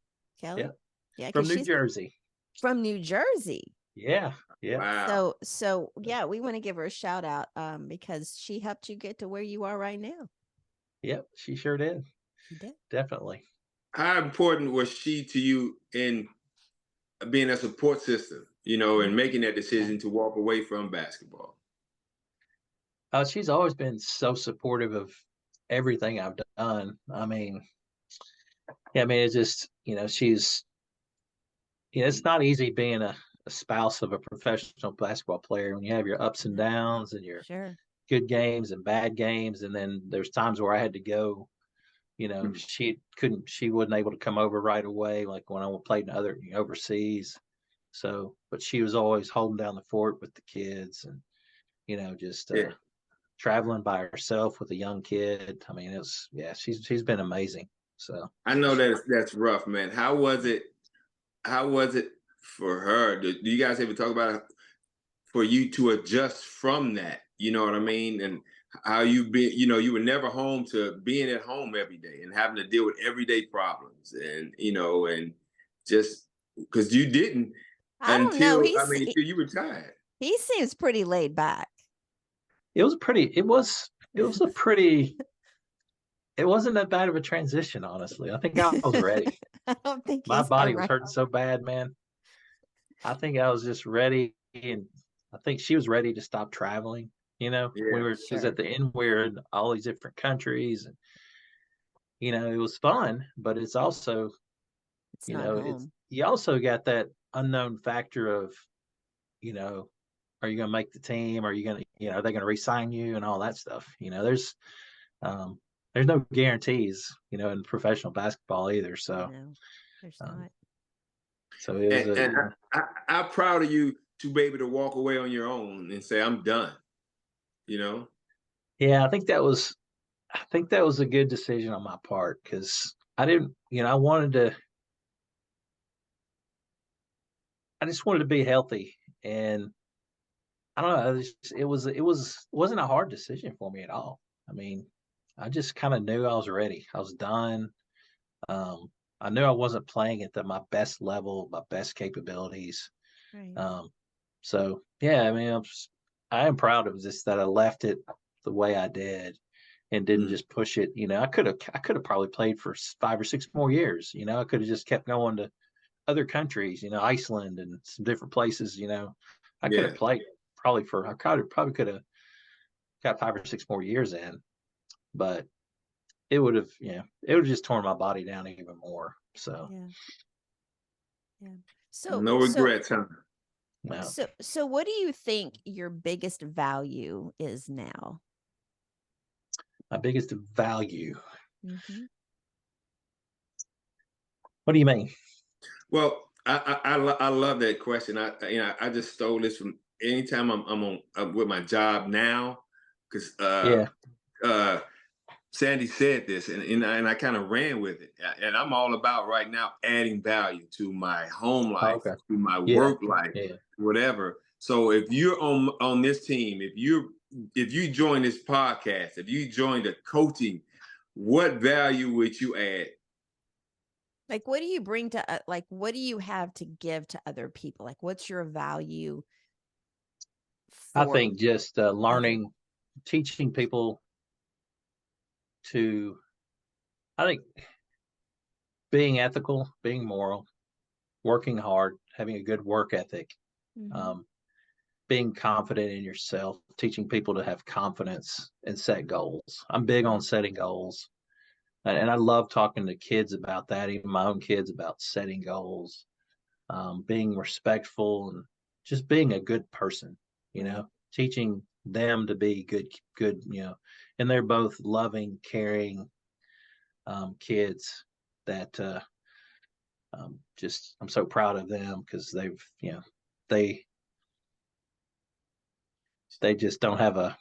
Yeah. From New Jersey. From New Jersey. Yeah. Wow. So yeah, we want to give her a shout out because she helped you get to where you are right now. Yep, she sure did. She did. Definitely. How important was she to you in being a support system, and making that decision to walk away from basketball? She's always been so supportive of everything I've done. I mean, it's just, she's, it's not easy being a spouse of a professional basketball player when you have your ups and downs and your good games and bad games. And then there's times where I had to go, she wasn't able to come over right away, like when I played in other overseas. So, but she was always holding down the fort with the kids and, traveling by herself with a young kid. I mean, she's been amazing. So I know that's rough, man. How was it for her? Do you guys ever talk about it for you to adjust from that? You know what I mean? And how you were never home to being at home every day and having to deal with everyday problems and, and just because you didn't until you retired. He seems pretty laid back. It wasn't that bad of a transition, honestly. I think I was ready. I don't think my body was hurting so bad, man. I think I was just ready, and I think she was ready to stop traveling. Because at the end we were in all these different countries, and it was fun, but it's also, you also got that unknown factor of, are you going to make the team? Are you going to, are they going to re-sign you and all that stuff? There's no guarantees, in professional basketball either. So there's not. So it was I'm proud of you to be able to walk away on your own and say, "I'm done." Yeah, I think that was a good decision on my part because I didn't, I just wanted to be healthy, and I don't know. It wasn't a hard decision for me at all. I mean, I just kind of knew I was ready. I was done. I knew I wasn't playing at my best level, my best capabilities. Right. So yeah, I mean, I am proud of this that I left it the way I did and didn't just push it. I could have probably played for 5 or 6 more years. I could have just kept going to other countries, Iceland and some different places. I could have played probably could have got 5 or 6 more years in, but it would have just torn my body down even more. So So no regrets, huh? No. So what do you think your biggest value is now? My biggest value. Mm-hmm. What do you mean? Well, I love that question. I just stole this from anytime I'm with my job now, because Yeah. Sandy said this, and I kind of ran with it. And I'm all about right now adding value to my home life, Okay. to my Yeah. work life, Yeah. whatever. So if you're on this team, if you join this podcast, if you join the coaching, what value would you add? Like, what do you bring to, like, what do you have to give to other people? Like, what's your value I for think just learning, teaching people to, I think being ethical, being moral, working hard, having a good work ethic, Mhm. being confident in yourself, teaching people to have confidence and set goals. I'm big on setting goals. And I love talking to kids about that, even my own kids, about setting goals, being respectful, and just being a good person, Right. teaching them to be good, and they're both loving, caring kids that just, I'm so proud of them because they they just don't have a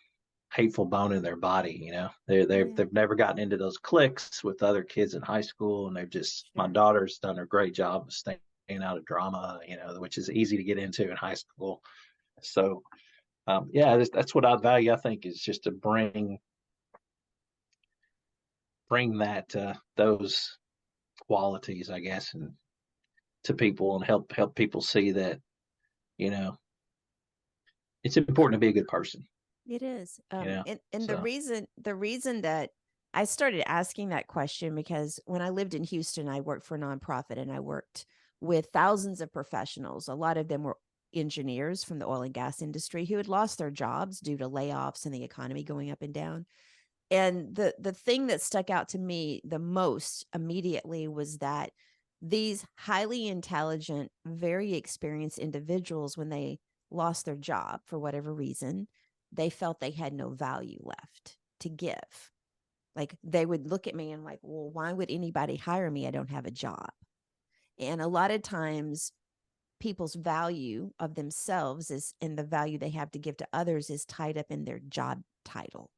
hateful bone in their body. They've never gotten into those cliques with other kids in high school, and my Sure. daughter's done a great job of staying out of drama, which is easy to get into in high school. So yeah, that's what I value. I think is just to bring that those qualities, I guess, and to people, and help people see that you know it's important to be a good person. It is. And So the reason that I started asking that question, because when I lived in Houston, I worked for a nonprofit and I worked with thousands of professionals. A lot of them were engineers from the oil and gas industry who had lost their jobs due to layoffs and the economy going up and down. And the thing that stuck out to me the most immediately was that these highly intelligent, very experienced individuals, when they lost their job for whatever reason, they felt they had no value left to give. Like, they would look at me and like, well, why would anybody hire me? I don't have a job. And a lot of times people's value of themselves is, and the value they have to give to others is tied up in their job title.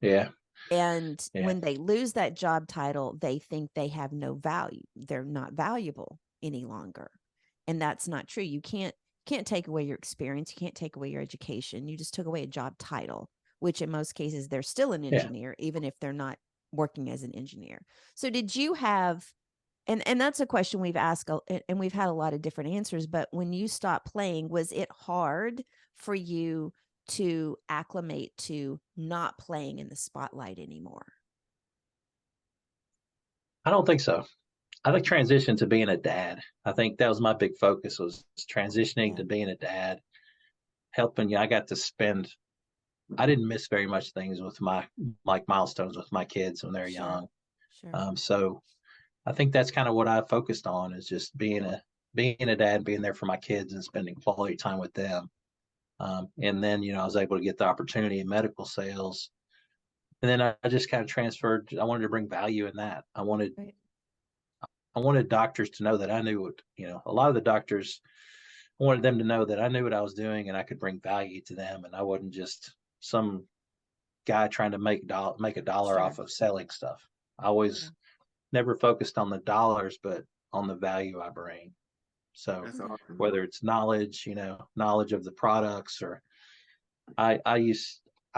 yeah. And Yeah. when they lose that job title, they think they have no value. They're not valuable any longer. And that's not true. You can't take away your experience. You can't take away your education. You just took away a job title, which in most cases they're still an Yeah. engineer, even if they're not working as an engineer. So did you have, and that's a question we've asked, and we've had a lot of different answers, but when you stopped playing, was it hard for you to acclimate to not playing in the spotlight anymore? I don't think so. I think transition to being a dad. I think that was my big focus, was transitioning Yeah. to being a dad, helping you. I didn't miss very much things with my milestones with my kids when they're Sure. young. Sure. So I think that's kind of what I focused on, is just being a dad, being there for my kids and spending quality time with them. And then, I was able to get the opportunity in medical sales. And then I just kind of transferred. I wanted to bring value in that. Right. I wanted doctors to know that I knew what, a lot of the doctors, I wanted them to know that I knew what I was doing and I could bring value to them. And I wasn't just some guy trying to make a dollar Sure. off of selling stuff. I always never focused on the dollars, but on the value I bring. So That's awesome. whether it's knowledge, knowledge of the products, or I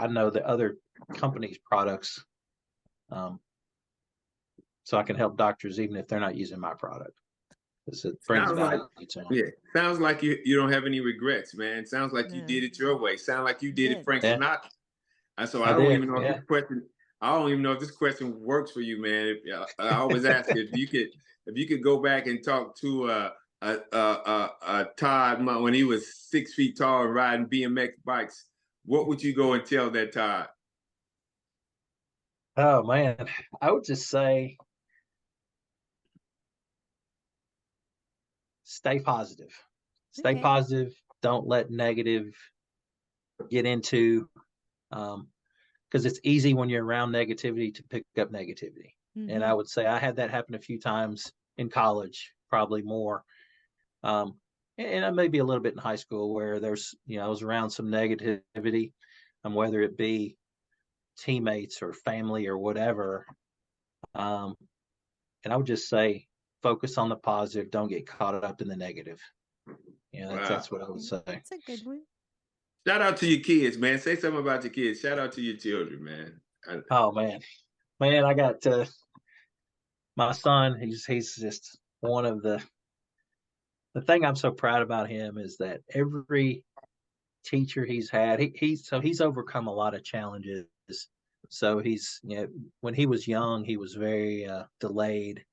know the other companies' products, so I can help doctors even if they're not using my product. It brings Sounds like value to them. Yeah, sounds like you don't have any regrets, man. Sounds like you No, did it your way. Sound like you you did it did. Frank Yeah, Sinatra. And so I I don't did. even know if Yeah. this question. I don't even know if this question works for you, man. I always ask you if you could go back and talk to Todd when he was 6 feet tall and riding BMX bikes. What would you go and tell that Todd? Oh man, I would just say stay positive. Stay Okay. positive. Don't let negative get into, because it's easy when you're around negativity to pick up negativity. And I would say I had that happen a few times in college, probably more. And maybe a little bit in high school where there's, I was around some negativity, whether it be teammates or family or whatever. And I would just say, focus on the positive. Don't get caught up in the negative. That's what I would say. That's a good one. Shout out to your kids, man. Say something about your kids. Shout out to your children, man. Oh man, I got my son. He's just one of the thing I'm so proud about him is that every teacher he's had, he's overcome a lot of challenges. So he's, when he was young, he was very delayed,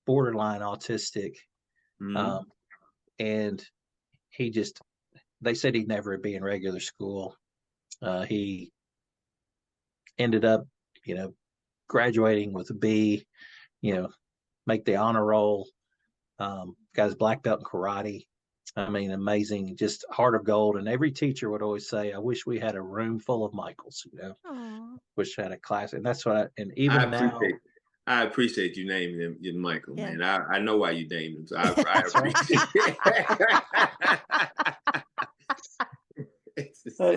borderline autistic, and they said he'd never be in regular school. He ended up, graduating with a B, make the honor roll, got his black belt in karate. I mean, amazing, just heart of gold. And every teacher would always say, I wish we had a room full of Michaels, wish I had a class. And that's what I appreciate you naming him Michael, man. I know why you named him. So I appreciate it.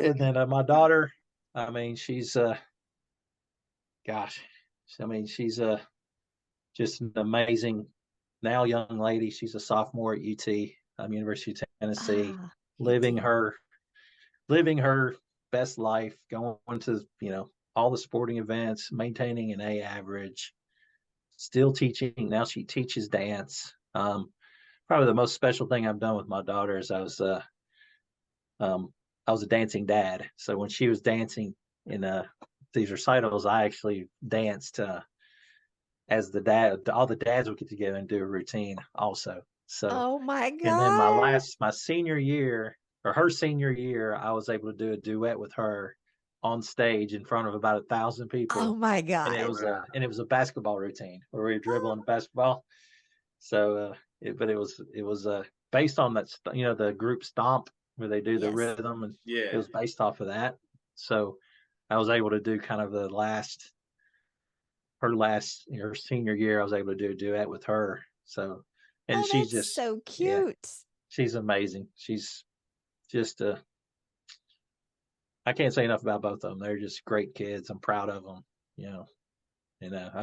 And then my daughter, I mean, she's, she's just an amazing now young lady. She's a sophomore at UT, University of Tennessee, living her best life, going to, all the sporting events, maintaining an A average, still teaching. Now she teaches dance. Probably the most special thing I've done with my daughter is I was a dancing dad. So when she was dancing in these recitals, I actually danced as the dad. All the dads would get together and do a routine also. So, oh my God. And then my senior year, or her senior year, I was able to do a duet with her on stage in front of about 1,000 people. Oh my God. And it was a basketball routine where we were dribbling basketball. So, it was based on that, the group stomp where they do the rhythm, and it was based off of that. So I was able to do kind of her senior year, I was able to do a duet with her. So, and she's just so cute. She's amazing. She's just I can't say enough about both of them. They're just great kids. I'm proud of them. I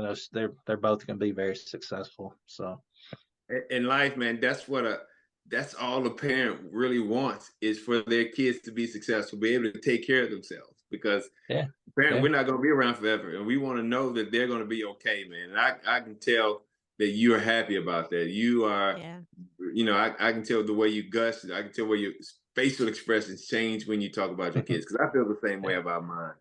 know they're both going to be very successful. So in life, man, that's all a parent really wants, is for their kids to be successful, be able to take care of themselves, because we're not going to be around forever, and we want to know that they're going to be okay, man. And I can tell that you're happy about that. You are, I can tell the way you gush. I can tell where your facial expressions change when you talk about your kids, because I feel the same way about mine.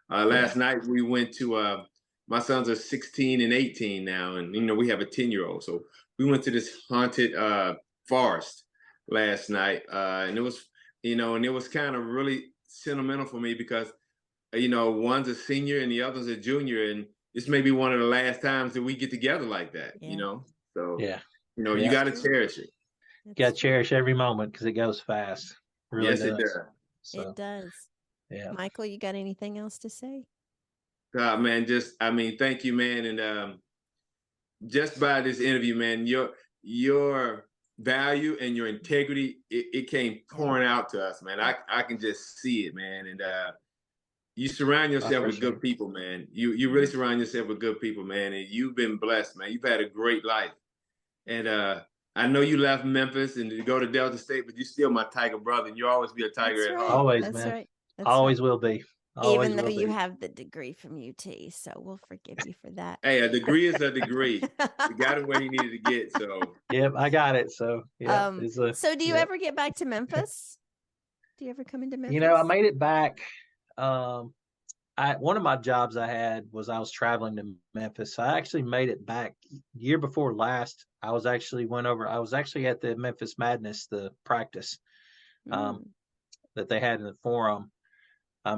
Last night we went to, my sons are 16 and 18 now, and we have a 10-year-old. So we went to this haunted forest last night, and it was kind of really sentimental for me, because one's a senior and the other's a junior, and this may be one of the last times that we get together like that. So you got to cherish it. You got to cherish every moment, because it goes fast. It really does. It does. So, it does. Yeah. Michael, you got anything else to say? Man, thank you, man. And just by this interview, man, your value and your integrity, it came pouring out to us, man. I can just see it, man. And you surround yourself with good people, man. You really surround yourself with good people, man. And you've been blessed, man. You've had a great life. And I know you left Memphis and to go to Delta State, but you're still my Tiger brother, and you'll always be a Tiger at heart. Always, That's man. Right. Always will be. Always even though you be. have the degree from UT, so we'll forgive you for that. Hey, a degree is a degree. You got it where you needed to get. So yep, I got it. So yeah. So do you ever get back to Memphis? Do you ever come into Memphis? I made it back. One of my jobs I had was I was traveling to Memphis. I actually made it back year before last. I was actually at the Memphis Madness, the practice that they had in the Forum. I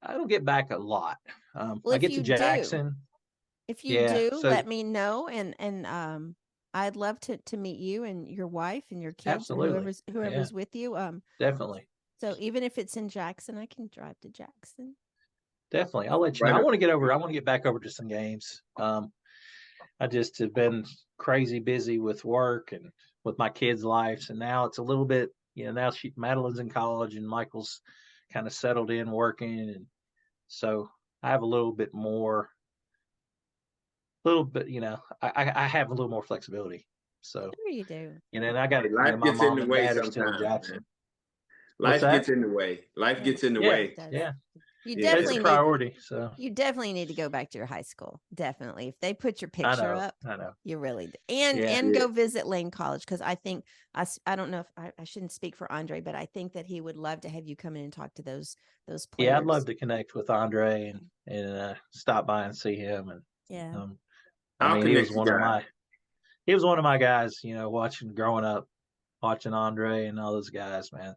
don't get back a lot. I get to Jackson. If you do, let me know, and I'd love to meet you and your wife and your kids. Absolutely. And whoever's with you. Definitely. So even if it's in Jackson, I can drive to Jackson. Definitely. I'll let you know. I want to get back over to some games. I just have been crazy busy with work and with my kids' lives. And now it's a little bit, now Madeline's in college and Michael's kind of settled in working. And so I have a little bit, I have a little more flexibility. So sure you do. And I got life my gets mom in the and way dad are still in sometimes. Jackson. Life gets in the way. Life gets in the way. Yeah. You It's definitely a priority. So you definitely need to go back to your high school. Definitely. If they put your picture up, I know. you really do. And go visit Lane College, because I think I don't know if I shouldn't speak for Andre, but I think that he would love to have you come in and talk to those players. Yeah, I'd love to connect with Andre and stop by and see him. And he was one of my guys, growing up, watching Andre and all those guys, man.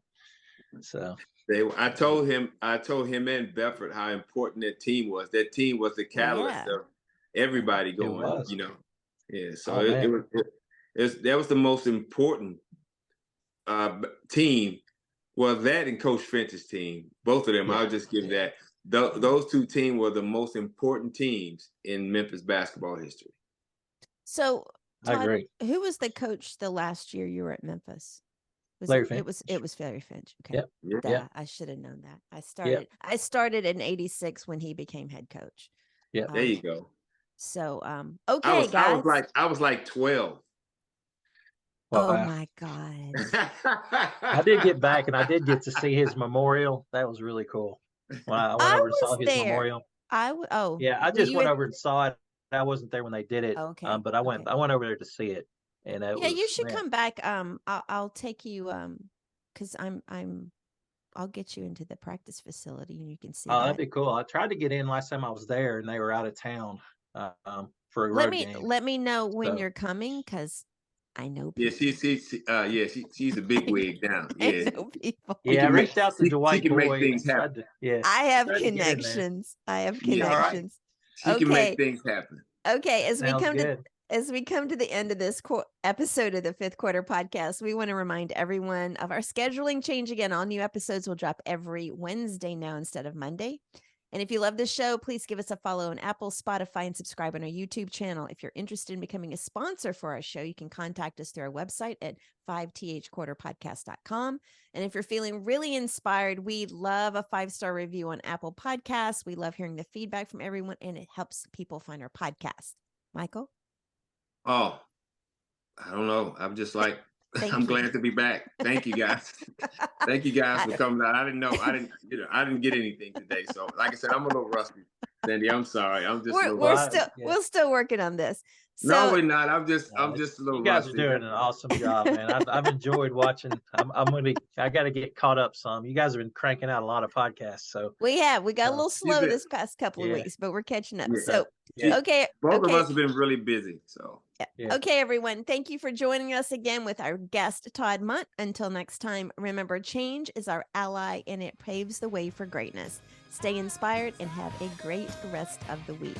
So I told him and Bedford how important that team was. That team was the catalyst of everybody going. Yeah. So that was the most important team. Well, that and Coach Finch's team, both of them. I'll just give that. Those two teams were the most important teams in Memphis basketball history. So Todd, I agree. Who was the coach the last year you were at Memphis? Larry Finch. It was Larry Finch. Okay. Yeah. I should have known that. I started in '86 when he became head coach. Yeah. There you go. So okay, guys. I was like 12. Oh my God. I did get back and I did get to see his memorial. That was really cool. When I went over and saw his memorial. I just went over and saw it. I wasn't there when they did it. Okay. But I went over there to see it. And you should come back. I'll take you because I'll get you into the practice facility and you can see. That'd be cool. I tried to get in last time I was there and they were out of town for a road game. Let me know when you're coming, because I know people. Yeah, she's a big wig now. Yeah. I know people. Yeah, I reached out to Dwight. She can make things happen. I have connections. She can make things happen. Okay, as we come to the end of this episode of the Fifth Quarter Podcast, we want to remind everyone of our scheduling change again. All new episodes will drop every Wednesday now instead of Monday. And if you love this show, please give us a follow on Apple, Spotify, and subscribe on our YouTube channel. If you're interested in becoming a sponsor for our show, you can contact us through our website at 5thquarterpodcast.com. And if you're feeling really inspired, we love a 5-star review on Apple Podcasts. We love hearing the feedback from everyone, and it helps people find our podcast. Michael? Oh, I don't know. I'm just like, I'm glad to be back. Thank you guys. Thank you guys for coming out. I didn't get anything today. So like I said, I'm a little rusty. Sandy, I'm sorry. We're still working on this. So, no, we're not. I'm just a little. You guys rusty. are doing an awesome job, man. I've enjoyed watching. I got to get caught up some. You guys have been cranking out a lot of podcasts. So we got a little slow this past couple of weeks, but we're catching up. So okay, both of us have been really busy. So okay, everyone, thank you for joining us again with our guest Todd Mundt. Until next time, remember, change is our ally, and it paves the way for greatness. Stay inspired and have a great rest of the week.